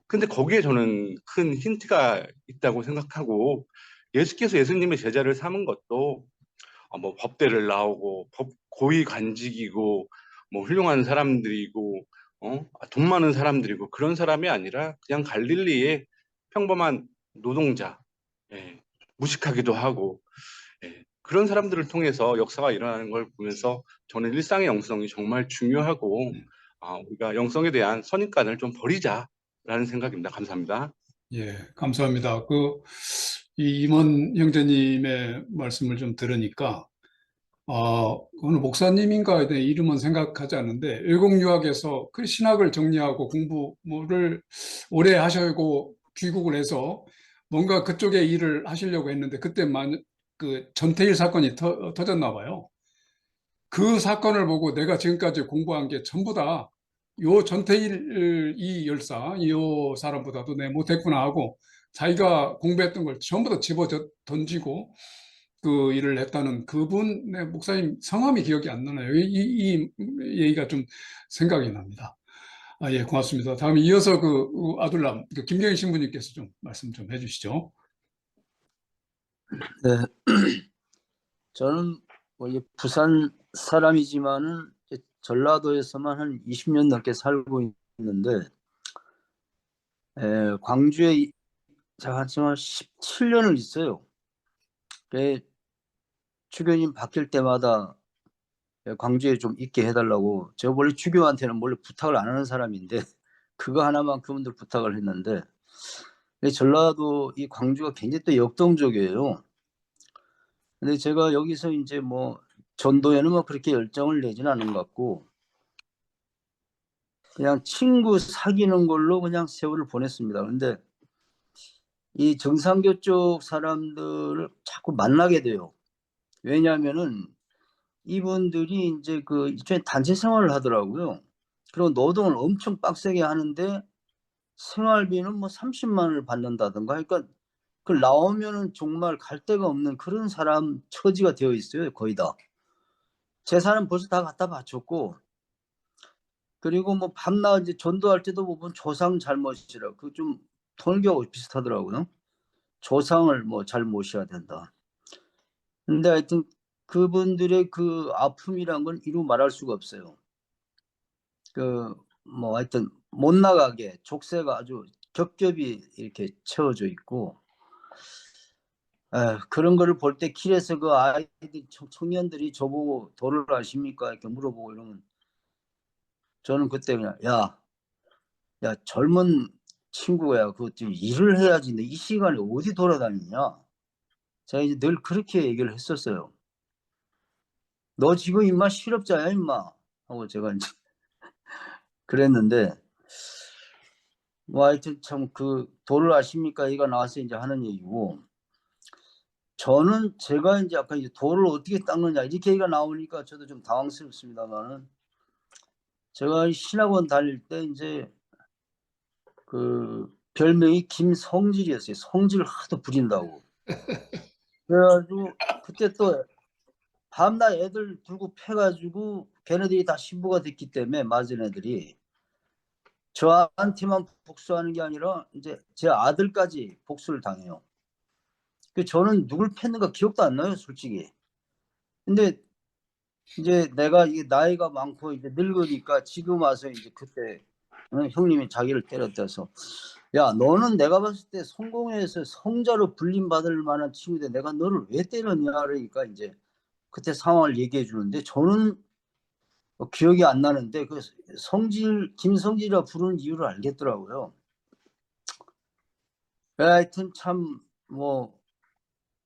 근데 거기에 저는 큰 힌트가 있다고 생각하고 예수께서 예수님의 제자를 삼은 것도 뭐 법대를 나오고 고위 관직이고 뭐 훌륭한 사람들이고 돈 많은 사람들이고 그런 사람이 아니라 그냥 갈릴리의 평범한 노동자, 예, 무식하기도 하고 그런 사람들을 통해서 역사가 일어나는 걸 보면서 저는 일상의 영성이 정말 중요하고 우리가 영성에 대한 선입관을 좀 버리자라는 생각입니다. 감사합니다.
예, 감사합니다. 이 임원 형제님의 말씀을 좀 들으니까, 어느 목사님인가 내 이름은 생각하지 않는데, 외국 유학에서 그 신학을 정리하고 공부를 오래 하시고 귀국을 해서 뭔가 그쪽에 일을 하시려고 했는데, 그 전태일 사건이 터졌나 봐요. 그 사건을 보고 내가 지금까지 공부한 게 전부 다 요 전태일 이 열사, 요 사람보다도 내 못했구나 하고 자기가 공부했던 걸 전부 다 집어 던지고 그 일을 했다는 그분, 내 목사님 성함이 기억이 안 나네요. 이 얘기가 좀 생각이 납니다. 예, 고맙습니다. 다음에 이어서 아들남, 김경희 신부님께서 좀 말씀 좀 해주시죠.
네, 저는 뭐 이게 부산 사람이지만은 이제 전라도에서만 한 20년 넘게 살고 있는데, 광주에 제가 한 17년을 있어요. 주교님 바뀔 때마다 광주에 좀 있게 해달라고, 제가 원래 주교한테는 원래 부탁을 안 하는 사람인데 그거 하나만 그분들 부탁을 했는데, 전라도 이 광주가 굉장히 또 역동적이에요. 근데 제가 여기서 이제 뭐 전도에는 뭐 그렇게 열정을 내지는 않은 것 같고, 그냥 친구 사귀는 걸로 그냥 세월을 보냈습니다. 근데 이 정상교 쪽 사람들을 자꾸 만나게 돼요. 왜냐하면은 이분들이 이제 그 일종의 단체 생활을 하더라고요. 그리고 노동을 엄청 빡세게 하는데 생활비는 뭐 30만 원을 받는다든가. 그러니까 그 나오면은 정말 갈 데가 없는 그런 사람 처지가 되어 있어요. 거의 다. 재산은 벌써 다 갖다 바쳤고, 그리고 뭐 밤낮 이제 전도할 때도 보면 조상 잘못이라, 그 좀 통일교하고 비슷하더라고요. 조상을 뭐 잘 모셔야 된다. 근데 하여튼 그분들의 그 아픔이란 건 이루 말할 수가 없어요. 뭐 하여튼 못 나가게 족쇄가 아주 겹겹이 이렇게 채워져 있고, 그런 거를 볼 때 길에서 그 아이들 청년들이 저보고 도를 아십니까 이렇게 물어보고 이러면 저는 그때 그냥 야 젊은 친구야, 그 좀 일을 해야지 너 이 시간에 어디 돌아다니냐. 제가 이제 늘 그렇게 얘기를 했었어요. 너 지금 임마 실업자야 임마 하고 제가 이제 그랬는데 뭐 하여튼 참 그 도를 아십니까? 얘가 나와서 이제 하는 얘기고 저는 제가 이제 아까 이제 도를 어떻게 닦느냐 이렇게 얘기가 나오니까 저도 좀 당황스럽습니다만은 제가 신학원 다닐 때 이제 그 별명이 김성질이었어요. 성질 하도 부린다고. 그래가지고 그때 또 밤낮 애들 들고 패가지고 걔네들이 다 신부가 됐기 때문에 맞은 애들이 저한테만 복수하는 게 아니라 이제 제 아들까지 복수를 당해요. 그 저는 누굴 팼는가 기억도 안 나요, 솔직히. 근데 이제 내가 이게 나이가 많고 이제 늙으니까 지금 와서 이제 그때 형님이 자기를 때렸대서 야 너는 내가 봤을 때 성공회에서 성자로 불림받을 만한 친구인데 내가 너를 왜 때렸냐 그러니까 이제 그때 상황을 얘기해 주는데 저는 기억이 안 나는데 그 김성질이라 부르는 이유를 알겠더라고요. 하여튼 참 뭐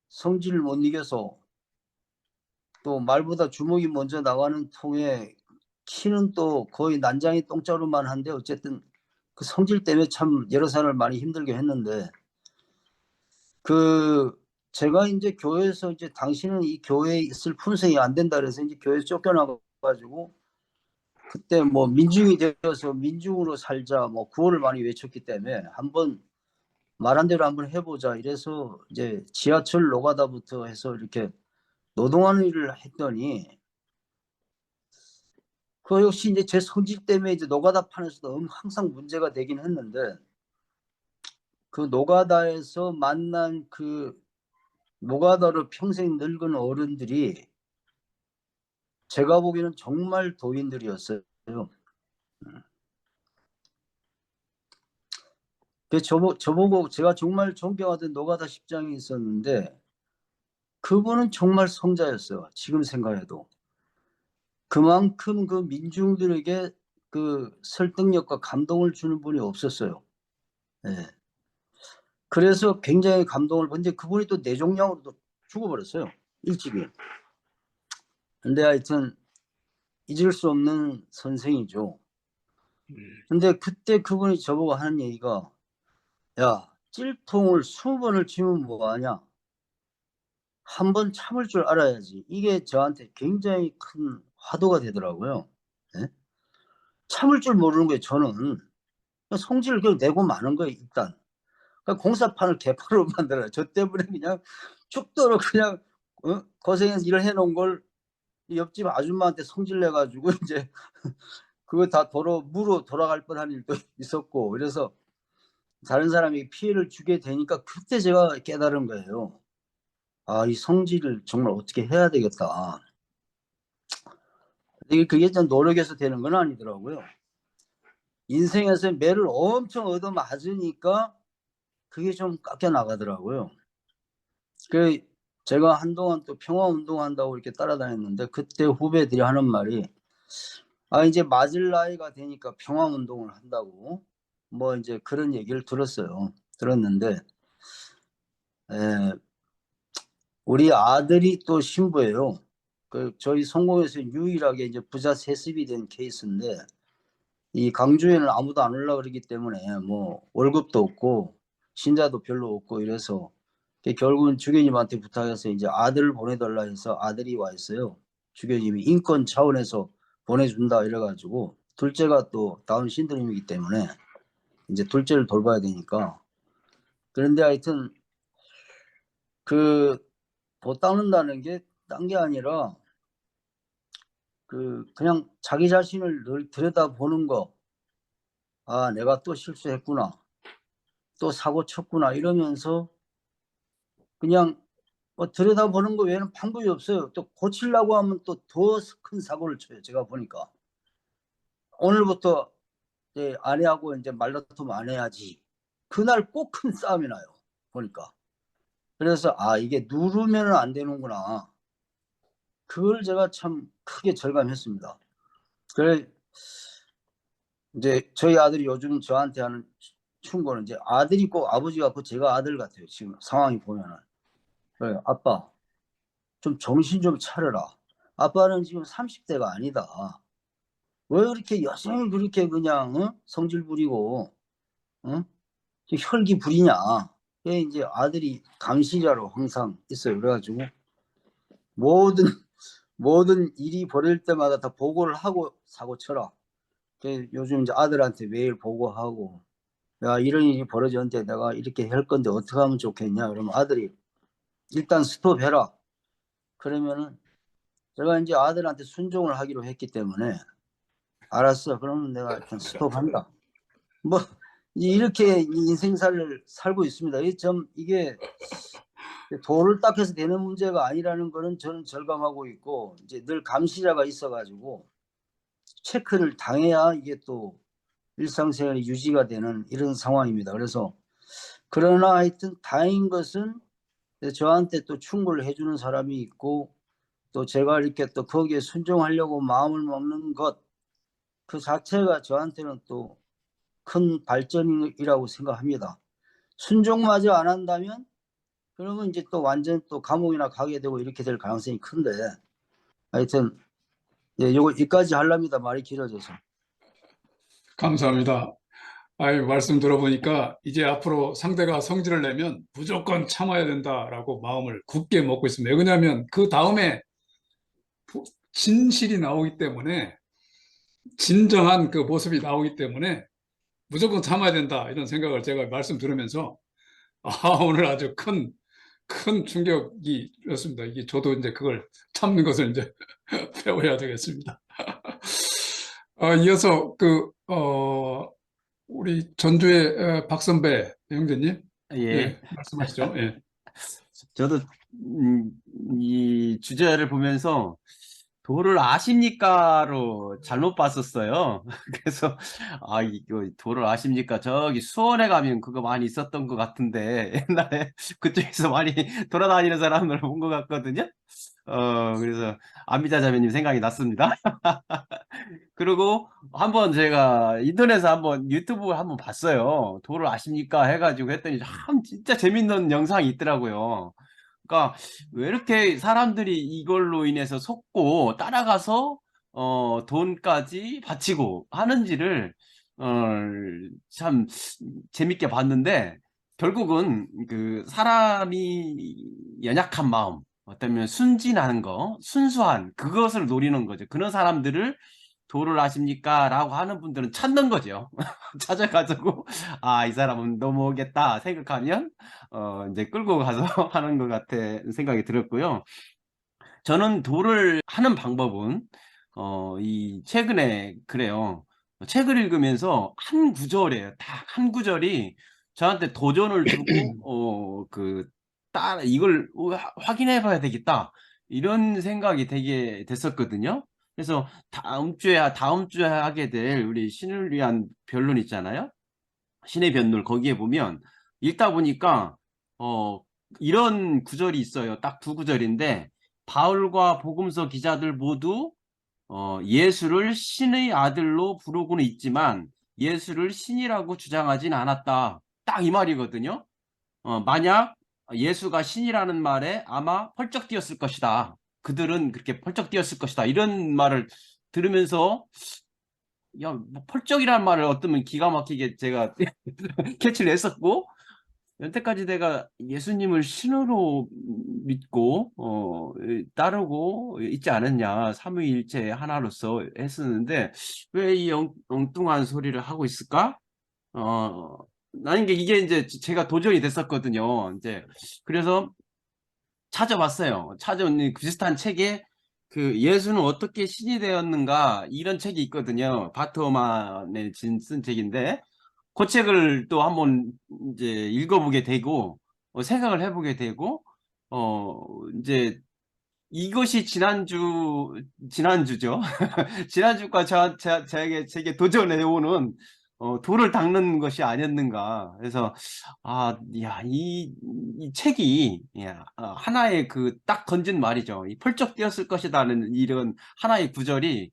성질을 못 이겨서 또 말보다 주먹이 먼저 나가는 통에 키는 또 거의 난장이 똥자루만 한데 어쨌든 그 성질 때문에 참 여러 사람을 많이 힘들게 했는데 그 제가 이제 교회에서 이제 당신은 이 교회에 있을 품성이 안 된다 그래서 이제 교회에서 쫓겨나가 가지고 그때 뭐 민중이 되어서 민중으로 살자 뭐 구호를 많이 외쳤기 때문에 한번 말한 대로 한번 해보자 이래서 이제 지하철 노가다부터 해서 이렇게 노동하는 일을 했더니 그 역시 이제 제 성질 때문에 이제 노가다 판에서도 항상 문제가 되긴 했는데 그 노가다에서 만난 그 노가다로 평생 늙은 어른들이 제가 보기에는 정말 도인들이었어요. 그 저보고 제가 정말 존경하던 노가다 십장이 있었는데 그분은 정말 성자였어요. 지금 생각해도. 그만큼 그 민중들에게 그 설득력과 감동을 주는 분이 없었어요. 예. 그래서 굉장히 감동을 받는데 그분이 또 뇌종양으로 또 죽어버렸어요. 일찍이. 근데 하여튼 잊을 수 없는 선생이죠. 근데 그때 그분이 저보고 하는 얘기가 야 찔통을 20번을 치면 뭐하냐. 한 번 참을 줄 알아야지. 이게 저한테 굉장히 큰 화두가 되더라고요. 예? 참을 줄 모르는 거예요. 저는 성질을 그냥 내고 마는 거예요. 일단 공사판을 개판으로 만들어요. 저 때문에 그냥 죽도록 그냥 고생해서 일을 해놓은 걸 옆집 아줌마한테 성질 내가지고 이제 그거 다 무로 돌아갈 뻔한 일도 있었고 그래서 다른 사람에게 피해를 주게 되니까 그때 제가 깨달은 거예요. 아, 이 성질을 정말 어떻게 해야 되겠다. 그게 좀 노력해서 되는 건 아니더라고요. 인생에서 매를 엄청 얻어 맞으니까 그게 좀 깎여 나가더라고요. 그 제가 한동안 또 평화 운동한다고 이렇게 따라다녔는데 그때 후배들이 하는 말이 아 이제 맞을 나이가 되니까 평화 운동을 한다고 뭐 이제 그런 얘기를 들었는데 우리 아들이 또 신부예요. 그 저희 성공에서 유일하게 이제 부자 세습이 된 케이스인데 이 강주에는 아무도 안 올라 그러기 때문에 뭐 월급도 없고 신자도 별로 없고 이래서 결국은 주교님한테 부탁해서 이제 아들을 보내달라 해서 아들이 와 있어요. 주교님이 인권 차원에서 보내준다 이래가지고 둘째가 또 다운 신드롬이기 때문에 이제 둘째를 돌봐야 되니까 그런데 하여튼 그 도 닦는다는 게 딴 게 아니라 그냥 자기 자신을 늘 들여다보는 거. 아 내가 또 실수했구나. 또 사고 쳤구나 이러면서 그냥 뭐 들여다보는 거 외에는 방법이 없어요. 또 고치려고 하면 또 더 큰 사고를 쳐요. 제가 보니까 오늘부터 이제 아내하고 이제 말다툼 안 해야지. 그날 꼭 큰 싸움이 나요. 보니까. 그래서 아 이게 누르면 안 되는구나. 그걸 제가 참 크게 절감했습니다. 그래 이제 저희 아들이 요즘 저한테 하는 충고는 이제 아들이 꼭 아버지 같고 제가 아들 같아요. 지금 상황이 보면은 그래, 아빠, 좀 정신 좀 차려라. 아빠는 지금 30대가 아니다. 왜 그렇게 여전히 그렇게 그냥 성질 부리고 지금 혈기 부리냐. 그게 이제 아들이 감시자로 항상 있어요. 그래가지고 모든 모든 일이 벌어질 때마다 다 보고를 하고 사고 쳐라. 요즘 이제 아들한테 매일 보고하고, 야, 이런 일이 벌어졌는데 내가 이렇게 할 건데 어떻게 하면 좋겠냐. 그러면 아들이 일단 스톱해라. 그러면은 제가 이제 아들한테 순종을 하기로 했기 때문에 알았어. 그러면 내가 일단 스톱한다. 뭐 이렇게 인생살을 살고 있습니다. 이게 돌을 닦아서 되는 문제가 아니라는 거는 저는 절감하고 있고, 이제 늘 감시자가 있어가지고 체크를 당해야 이게 또 일상생활이 유지가 되는 이런 상황입니다. 그래서 그러나 하여튼 다행인 것은 저한테 또 충고를 해주는 사람이 있고, 또 제가 이렇게 또 거기에 순종하려고 마음을 먹는 것 그 자체가 저한테는 또 큰 발전이라고 생각합니다. 순종마저 안 한다면 그러면 이제 또 완전 또 감옥이나 가게 되고 이렇게 될 가능성이 큰데, 하여튼 요거 여기까지 하려합니다. 말이 길어져서.
감사합니다. 아이, 말씀 들어보니까 이제 앞으로 상대가 성질을 내면 무조건 참아야 된다라고 마음을 굳게 먹고 있습니다. 왜냐하면 그 다음에 진실이 나오기 때문에, 진정한 그 모습이 나오기 때문에 무조건 참아야 된다, 이런 생각을 제가 말씀 들으면서 오늘 아주 큰 충격이었습니다. 이게 저도 이제 그걸 참는 것을 이제 배워야 되겠습니다. 이어서 우리 전주의 박선배 형제님,
예.
말씀하시죠. 예.
저도 이 주제를 보면서 도를 아십니까로 잘못 봤었어요. 그래서 이거 도를 아십니까? 저기 수원에 가면 그거 많이 있었던 것 같은데 옛날에 그쪽에서 많이 돌아다니는 사람을 본 것 같거든요. 그래서 안미자 자매님 생각이 났습니다. 그리고 한번 제가 인터넷에 한번 유튜브 한번 봤어요. 도를 아십니까? 해가지고 했더니 참 진짜 재밌는 영상이 있더라고요. 그러니까 왜 이렇게 사람들이 이걸로 인해서 속고 따라가서 돈까지 바치고 하는지를 참 재밌게 봤는데, 결국은 그 사람이 연약한 마음, 어쩌면 순진한 거, 순수한 그것을 노리는 거죠. 그런 사람들을 도를 아십니까? 라고 하는 분들은 찾는 거죠. 찾아가지고 이 사람은 넘어오겠다 생각하면 이제 끌고 가서 하는 것 같아 생각이 들었고요. 저는 도를 하는 방법은 이 최근에 그래요. 책을 읽으면서 한 구절이에요. 딱 한 구절이 저한테 도전을 주고 이걸 확인해 봐야 되겠다, 이런 생각이 되게 됐었거든요. 그래서 다음 주에 하게 될 우리 신을 위한 변론 있잖아요. 신의 변론, 거기에 보면 읽다 보니까 이런 구절이 있어요. 딱 두 구절인데, 바울과 복음서 기자들 모두 예수를 신의 아들로 부르고는 있지만 예수를 신이라고 주장하진 않았다. 딱 이 말이거든요. 만약 예수가 신이라는 말에 아마 펄쩍 뛰었을 것이다. 그들은 그렇게 펄쩍 뛰었을 것이다. 이런 말을 들으면서 뭐 펄쩍이라는 말을 어쩌면 기가 막히게 제가 캐치를 했었고, 여태까지 내가 예수님을 신으로 믿고 따르고 있지 않았냐, 삼위일체 하나로서 했었는데 왜 이 엉뚱한 소리를 하고 있을까? 나는 이게 이제 제가 도전이 됐었거든요. 이제 그래서 찾아봤어요. 비슷한 책에 그 예수는 어떻게 신이 되었는가, 이런 책이 있거든요. 바트오만의 쓴 책인데, 그 책을 또 한번 이제 읽어보게 되고 생각을 해보게 되고, 이제 이것이 지난주죠. 지난주가 제게 도전해오는 도를 닦는 것이 아니었는가. 그래서 이 책이 하나의 그 딱 건진 말이죠. 이 펄쩍 뛰었을 것이다는 이런 하나의 구절이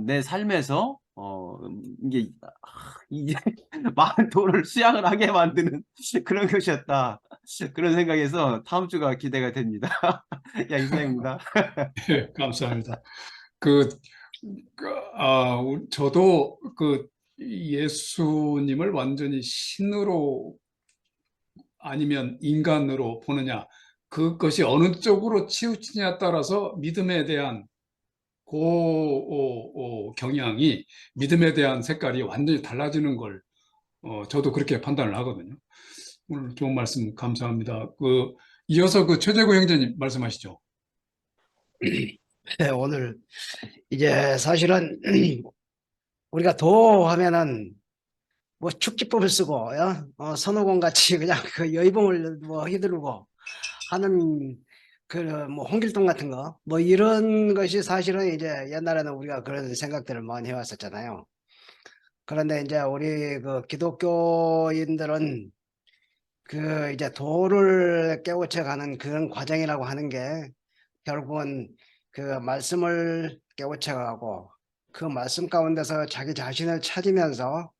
내 삶에서 이게 이게 돈을 수양을 하게 만드는 그런 것이었다. 그런 생각에서 다음 주가 기대가 됩니다. 야, 이상입니다.
예, 감사합니다. 그, 저도 그 예수님을 완전히 신으로 아니면 인간으로 보느냐, 그것이 어느 쪽으로 치우치냐에 따라서 믿음에 대한 경향이, 믿음에 대한 색깔이 완전히 달라지는 걸 저도 그렇게 판단을 하거든요. 오늘 좋은 말씀 감사합니다. 이어서 최재구 형제님 말씀하시죠.
네, 오늘 이제 사실은 우리가 도하면은 뭐 축지법을 쓰고 선호공 같이 그냥 그 여의봉을 뭐 휘두르고 하는 그 뭐 홍길동 같은 거 뭐 이런 것이 사실은 이제 옛날에는 우리가 그런 생각들을 많이 해왔었잖아요. 그런데 이제 우리 그 기독교인들은 그 이제 도를 깨우쳐가는 그런 과정이라고 하는 게 결국은 그 말씀을 깨우쳐가고 그 말씀 가운데서 자기 자신을 찾으면서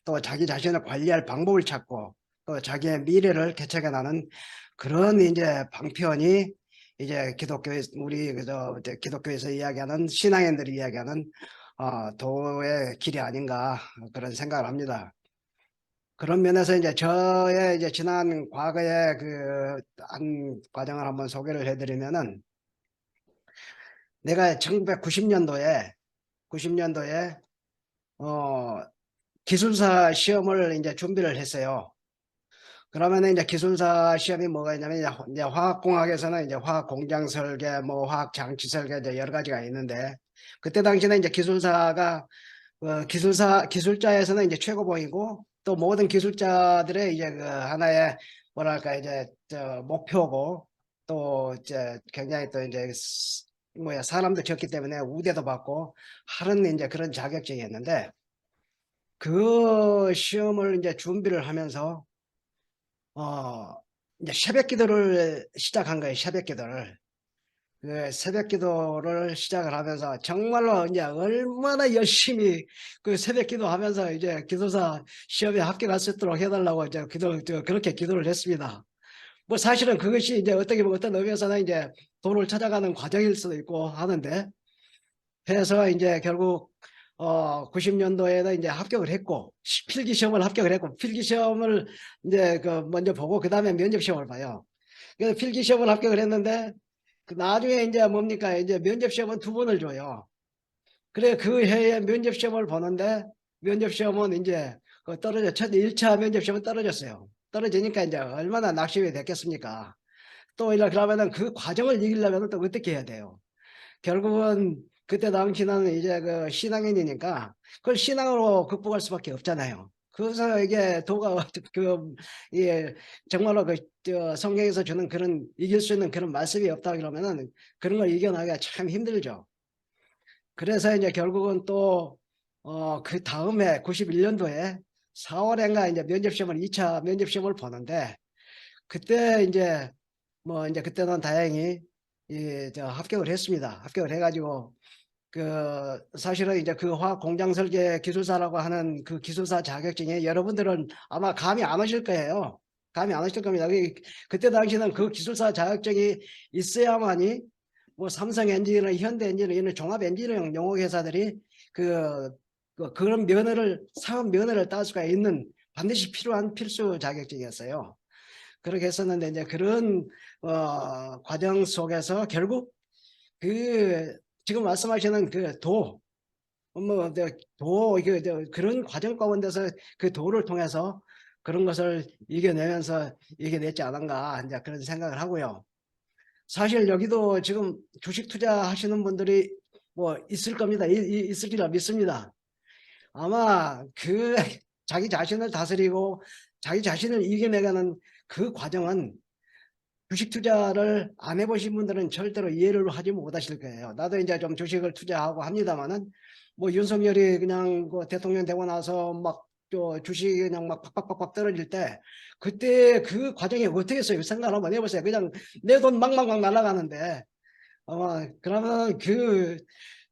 또 자기 자신을 관리할 방법을 찾고 또 자기의 미래를 개척해 나가는 그런 이제 방편이 이제 우리 이제 기독교에서 이야기하는 신앙인들이 이야기하는 도의 길이 아닌가 그런 생각을 합니다. 그런 면에서 이제 저의 이제 지난 과거의 그 한 과정을 한번 소개를 해드리면은 내가 1990년도에 기술사 시험을 이제 준비를 했어요. 그러면 이제 기술사 시험이 뭐가 있냐면 이제 화학공학에서는 이제 화학 공장 설계, 뭐 화학 장치 설계 이제 여러 가지가 있는데 그때 당시에는 이제 기술사가 기술자에서는 이제 최고봉이고 또 모든 기술자들의 이제 그 하나의 뭐랄까 이제 목표고 또 이제 굉장히 또 이제 사람도 적기 때문에 우대도 받고 하는 이제 그런 자격증이었는데 그 시험을 이제 준비를 하면서 이제 새벽 기도를 시작한 거예요. 새벽 기도를. 그 새벽 기도를 시작을 하면서 정말로 이제 얼마나 열심히 그 새벽 기도하면서 이제 기도사 시험에 합격할 수 있도록 해달라고 이제 그렇게 기도를 했습니다. 뭐 사실은 그것이 이제 어떻게 보면 어떤 의미에서는 이제 도를 찾아가는 과정일 수도 있고 하는데 해서 이제 결국 90년도에는 이제 합격을 했고 필기 시험을 합격을 했고 필기 시험을 이제 먼저 보고 그 다음에 면접 시험을 봐요. 그래서 필기 시험을 합격을 했는데 그 나중에 이제 뭡니까 이제 면접 시험은 2번을 줘요. 그래 그 해에 면접 시험을 보는데 면접 시험은 이제 첫 1차 면접 시험은 떨어졌어요. 떨어지니까 이제 얼마나 낙심이 됐겠습니까? 또 그러면은 그 과정을 이기려면 또 어떻게 해야 돼요? 결국은 그때 당시는 이제 그 신앙인이니까 그걸 신앙으로 극복할 수밖에 없잖아요. 그래서 이게 도가 예, 정말로 성경에서 주는 그런 이길 수 있는 그런 말씀이 없다 그러면은 그런 걸 이겨나기가 참 힘들죠. 그래서 이제 결국은 또 그 다음에 91년도에 4월인가 이제 면접시험을 2차 면접시험을 보는데 그때 이제 이제 그때는 다행히 합격을 했습니다. 합격을 해가지고 사실은 이제 그 화학 공장 설계 기술사라고 하는 그 기술사 자격증에 여러분들은 아마 감이 안 오실 거예요. 감이 안 오실 겁니다. 그때 당시는 그 기술사 자격증이 있어야만이 뭐 삼성 엔지니어, 현대 엔지니어 이런 종합 엔지니어링 용어 회사들이 그런 사업 면허를 딸 수가 있는 반드시 필요한 필수 자격증이었어요. 그렇게 했었는데 이제 그런 과정 속에서 결국 지금 말씀하시는 그런 과정 가운데서 그 도를 통해서 그런 것을 이겨내면서 이겨냈지 않은가 이제 그런 생각을 하고요. 사실 여기도 지금 주식 투자하시는 분들이 뭐 있을 겁니다. 있을 거라 믿습니다. 아마 자기 자신을 다스리고 자기 자신을 이겨내가는 그 과정은 주식 투자를 안 해보신 분들은 절대로 이해를 하지 못하실 거예요. 나도 이제 좀 주식을 투자하고 합니다만은 뭐 윤석열이 그냥 대통령 되고 나서 막 주식이 그냥 막 팍팍팍팍 떨어질 때 그때 그 과정이 어떻게 했어요? 생각을 한번 해보세요. 그냥 내 돈 막막막 날아가는데 그러면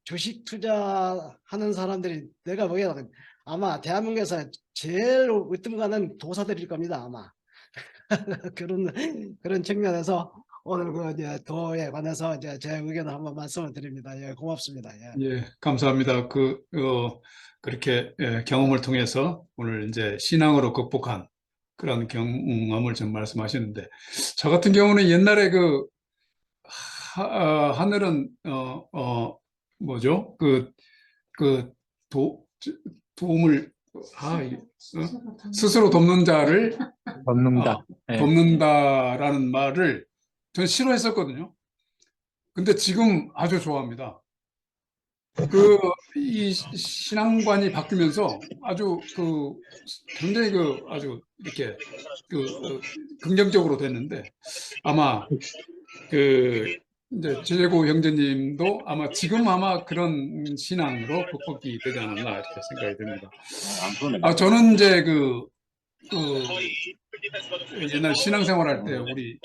주식 투자하는 사람들이 내가 보기에는 아마 대한민국에서 제일 으뜸가는 도사들일 겁니다. 아마 그런 측면에서 오늘 그 이제 도에 관해서 이제 제 의견을 한번 말씀을 드립니다. 예, 고맙습니다. 예.
예, 감사합니다. 그렇게 경험을 통해서 오늘 이제 신앙으로 극복한 그런 경험을 좀 말씀하시는데, 저 같은 경우는 옛날에 하늘은, 뭐죠? 도움을, 스스로 돕는 자를
돕는다. 예.
돕는다라는 말을 전 싫어했었거든요. 근데 지금 아주 좋아합니다. 이 신앙관이 바뀌면서 아주 굉장히 아주 이렇게 긍정적으로 됐는데, 아마 이제 제재고 형제님도 아마 지금 아마 그런 신앙으로 극복이 되지 않았나 이렇게 생각이 듭니다. 저는 이제 옛날 신앙생활 할 때 우리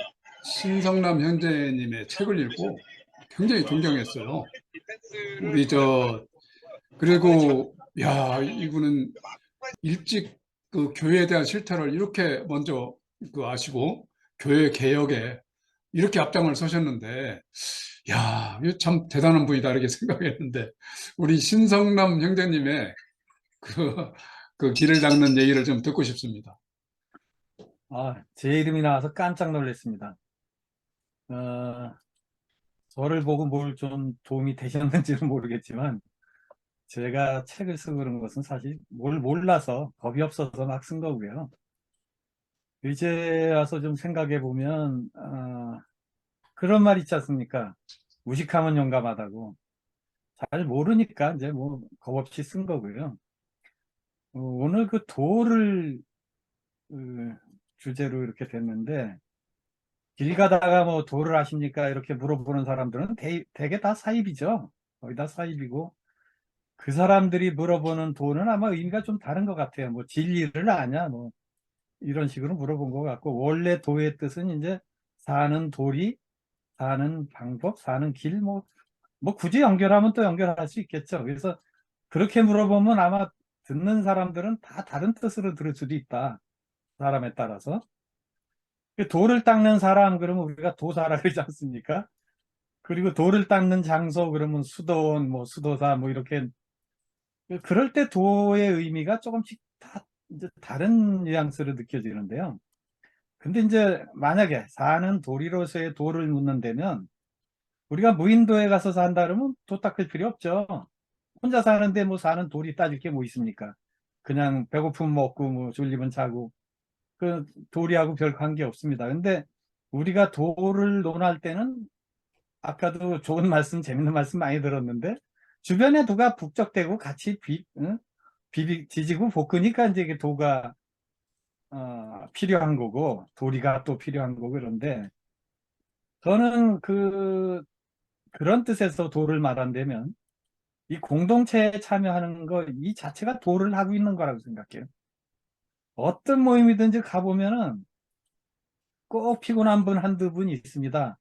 신성남 형제님의 책을 읽고 굉장히 존경했어요. 그리고 야, 이분은 일찍 교회에 대한 실태를 이렇게 먼저 아시고 교회 개혁에 이렇게 앞장을 서셨는데, 야, 이거 참 대단한 분이다 이렇게 생각했는데, 우리 신성남 형제님의 그 길을 닦는 얘기를 좀 듣고 싶습니다.
제 이름이 나와서 깜짝 놀랐습니다. 저를 보고 뭘 좀 도움이 되셨는지는 모르겠지만, 제가 책을 쓰고 그런 것은 사실 뭘 몰라서 겁이 없어서 막 쓴 거고요. 이제 와서 좀 생각해 보면, 그런 말 있지 않습니까? 무식하면 용감하다고. 잘 모르니까 이제 뭐 겁 없이 쓴 거고요. 오늘 그 도를 주제로 이렇게 됐는데, 길 가다가 뭐 도를 아십니까? 이렇게 물어보는 사람들은 대개 다 사입이죠. 거의 다 사입이고, 그 사람들이 물어보는 도는 아마 의미가 좀 다른 것 같아요. 뭐 진리를 아냐? 뭐 이런 식으로 물어본 것 같고, 원래 도의 뜻은 이제 사는 도리, 사는 방법, 사는 길, 뭐 굳이 연결하면 또 연결할 수 있겠죠. 그래서 그렇게 물어보면 아마 듣는 사람들은 다 다른 뜻으로 들을 수도 있다. 사람에 따라서. 돌을 닦는 사람 그러면 우리가 도사라 그러지 않습니까? 그리고 돌을 닦는 장소 그러면 수도원, 뭐 수도사 뭐 이렇게, 그럴 때 도의 의미가 조금씩 다 이제 다른 뉘앙스로 느껴지는데요. 근데 이제 만약에 사는 도리로서의 도를 묻는다면, 우리가 무인도에 가서 산다 그러면 도 닦을 필요 없죠. 혼자 사는데 뭐 사는 돌이 따질 게 뭐 있습니까? 그냥 배고프면 먹고 뭐 졸리면 자고, 그 도리하고 별 관계 없습니다. 근데 우리가 도를 논할 때는, 아까도 좋은 말씀, 재밌는 말씀 많이 들었는데, 주변에 도가 북적대고 같이 지지고 볶으니까 이제 이게 도가 필요한 거고, 도리가 또 필요한 거고. 그런데 저는 그런 뜻에서 도를 말한다면, 이 공동체에 참여하는 거 이 자체가 도를 하고 있는 거라고 생각해요. 어떤 모임이든지 가보면은 꼭 피곤한 분 한두 분 있습니다.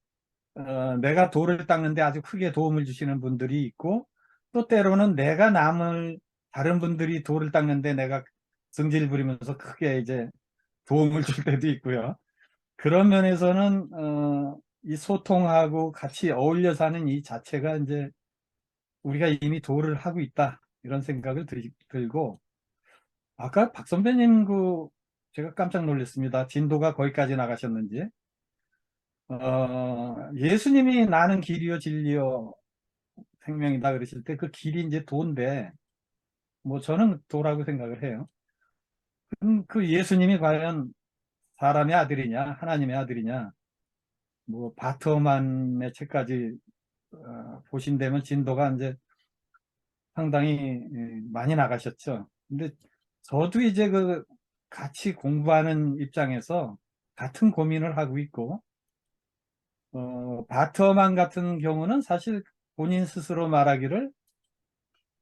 내가 돌을 닦는데 아주 크게 도움을 주시는 분들이 있고, 또 때로는 내가 다른 분들이 돌을 닦는데 내가 성질 부리면서 크게 이제 도움을 줄 때도 있고요. 그런 면에서는 이 소통하고 같이 어울려 사는 이 자체가 이제 우리가 이미 도를 하고 있다, 이런 생각을 들고, 아까 박 선배님 제가 깜짝 놀랐습니다. 진도가 거기까지 나가셨는지. 예수님이 나는 길이요 진리요 생명이다 그러실 때 그 길이 이제 도인데, 뭐 저는 도라고 생각을 해요. 그 예수님이 과연 사람의 아들이냐 하나님의 아들이냐, 뭐 바트만의 책까지 보신다면 진도가 이제 상당히 많이 나가셨죠. 근데 저도 이제 같이 공부하는 입장에서 같은 고민을 하고 있고, 바터만 같은 경우는 사실 본인 스스로 말하기를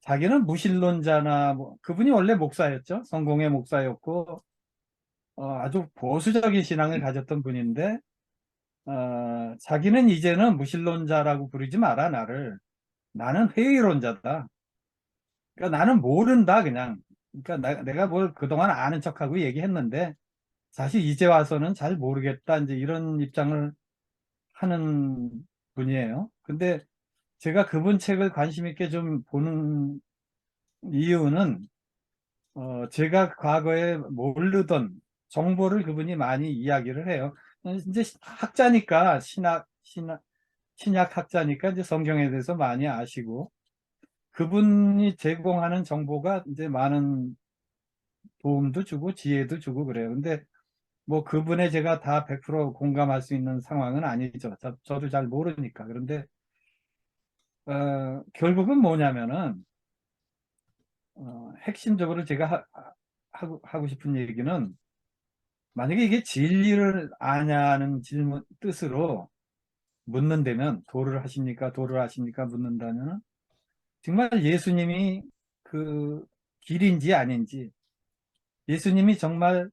자기는 무신론자나 그분이 원래 목사였죠. 성공의 목사였고, 아주 보수적인 신앙을 가졌던 분인데, 자기는 이제는 무신론자라고 부르지 마라 나를. 나는 회의론자다. 그러니까 나는 모른다 그냥. 그러니까 내가 뭘 그동안 아는 척하고 얘기했는데 사실 이제 와서는 잘 모르겠다 이제 이런 입장을 하는 분이에요. 근데 제가 그분 책을 관심 있게 좀 보는 이유는 제가 과거에 모르던 정보를 그분이 많이 이야기를 해요. 이제 학자니까 신약 학자니까 이제 성경에 대해서 많이 아시고 그분이 제공하는 정보가 이제 많은 도움도 주고 지혜도 주고 그래요. 근데 뭐 그분의 제가 다 100% 공감할 수 있는 상황은 아니죠. 저도 잘 모르니까. 그런데 결국은 뭐냐면은 핵심적으로 제가 하고 싶은 얘기는 만약에 이게 진리를 아냐는 질문 뜻으로 묻는다면 도를 하십니까? 도를 아십니까? 묻는다면 정말 예수님이 그 길인지 아닌지 예수님이 정말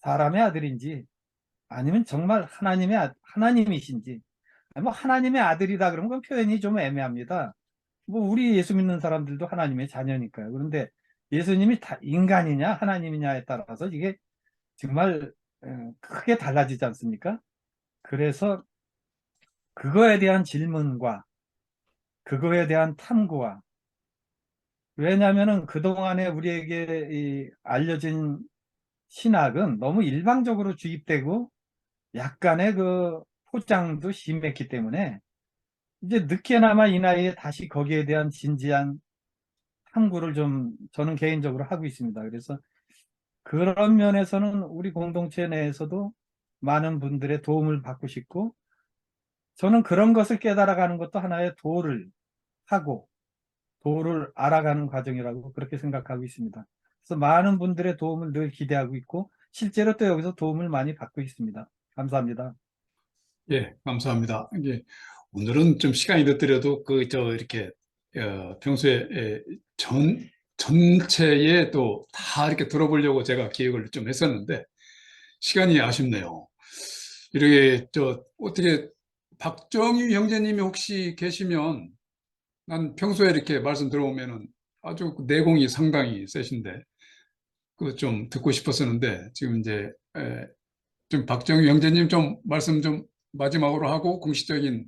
사람의 아들인지 아니면 정말 하나님이신지 뭐 하나님의 아들이다 그러면 그 표현이 좀 애매합니다. 뭐 우리 예수 믿는 사람들도 하나님의 자녀니까요. 그런데 예수님이 다 인간이냐 하나님이냐에 따라서 이게 정말 크게 달라지지 않습니까? 그래서 그거에 대한 질문과 그거에 대한 탐구와 왜냐하면은 그동안에 우리에게 알려진 신학은 너무 일방적으로 주입되고 약간의 그 포장도 심했기 때문에 이제 늦게나마 이 나이에 다시 거기에 대한 진지한 탐구를 좀 저는 개인적으로 하고 있습니다. 그래서 그런 면에서는 우리 공동체 내에서도 많은 분들의 도움을 받고 싶고 저는 그런 것을 깨달아가는 것도 하나의 도를 하고 도를 알아가는 과정이라고 그렇게 생각하고 있습니다. 그래서 많은 분들의 도움을 늘 기대하고 있고 실제로 또 여기서 도움을 많이 받고 있습니다. 감사합니다.
예, 감사합니다. 이게 오늘은 좀 시간이 늦더라도 이렇게 평소에 전체에 또 다 이렇게 들어보려고 제가 기획을 좀 했었는데 시간이 아쉽네요. 이렇게 어떻게 박정희 형제님이 혹시 계시면 난 평소에 이렇게 말씀 들어보면은 아주 내공이 상당히 세신데 그 좀 듣고 싶었었는데 지금 이제 좀 박정희 형제님 좀 말씀 좀 마지막으로 하고 공식적인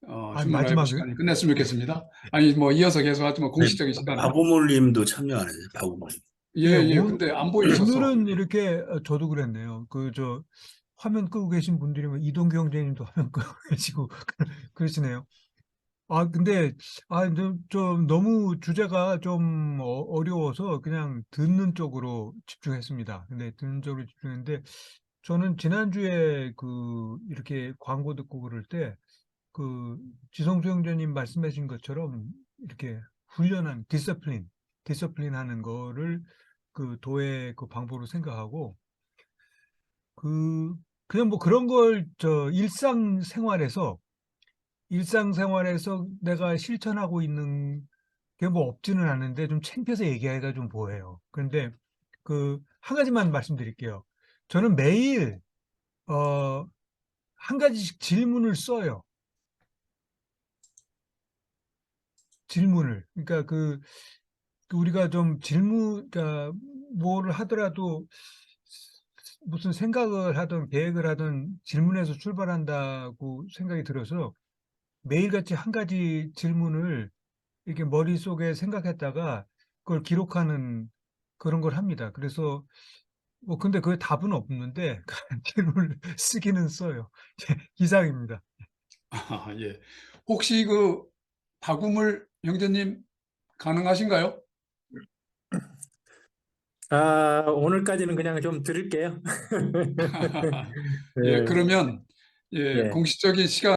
휴먼라이브
마지막에
시간이 끝냈으면 좋겠습니다. 아니 뭐 이어서 계속 하지만 공식적인 시간은
박우물님도 참여 안 했어요. 박우물.
예, 근데 안 보이셔서
오늘은 이렇게 저도 그랬네요. 저 화면 끄고 계신 분들이 뭐 이동규 형제님도 화면 끄고 계시고 그러시네요. 근데 좀 너무 주제가 좀 어려워서 그냥 듣는 쪽으로 집중했습니다. 근데 듣는 쪽으로 집중했는데 저는 지난주에 이렇게 광고 듣고 그럴 때 지성수 형제님 말씀하신 것처럼 이렇게 훈련한 디서플린 하는 거를 도의 방법으로 생각하고 그냥 뭐 그런 걸 일상생활에서 내가 실천하고 있는 게 뭐 없지는 않은데 좀 창피해서 얘기하기가 좀 뭐해요. 그런데 한 가지만 말씀드릴게요. 저는 매일 한 가지씩 질문을 써요. 질문을. 그러니까 우리가 좀 그러니까 뭐를 하더라도 무슨 생각을 하든 계획을 하든 질문에서 출발한다고 생각이 들어서 매일같이 한 가지 질문을 이렇게 머릿속에 생각했다가 그걸 기록하는 그런 걸 합니다. 그래서 근데 그게 답은 없는데 질문을 쓰기는 써요. 이상입니다.
예. 혹시 박우물 형제님 가능하신가요?
오늘까지는 그냥 좀 들을게요.
예, 그러면
예.
공식적인 시간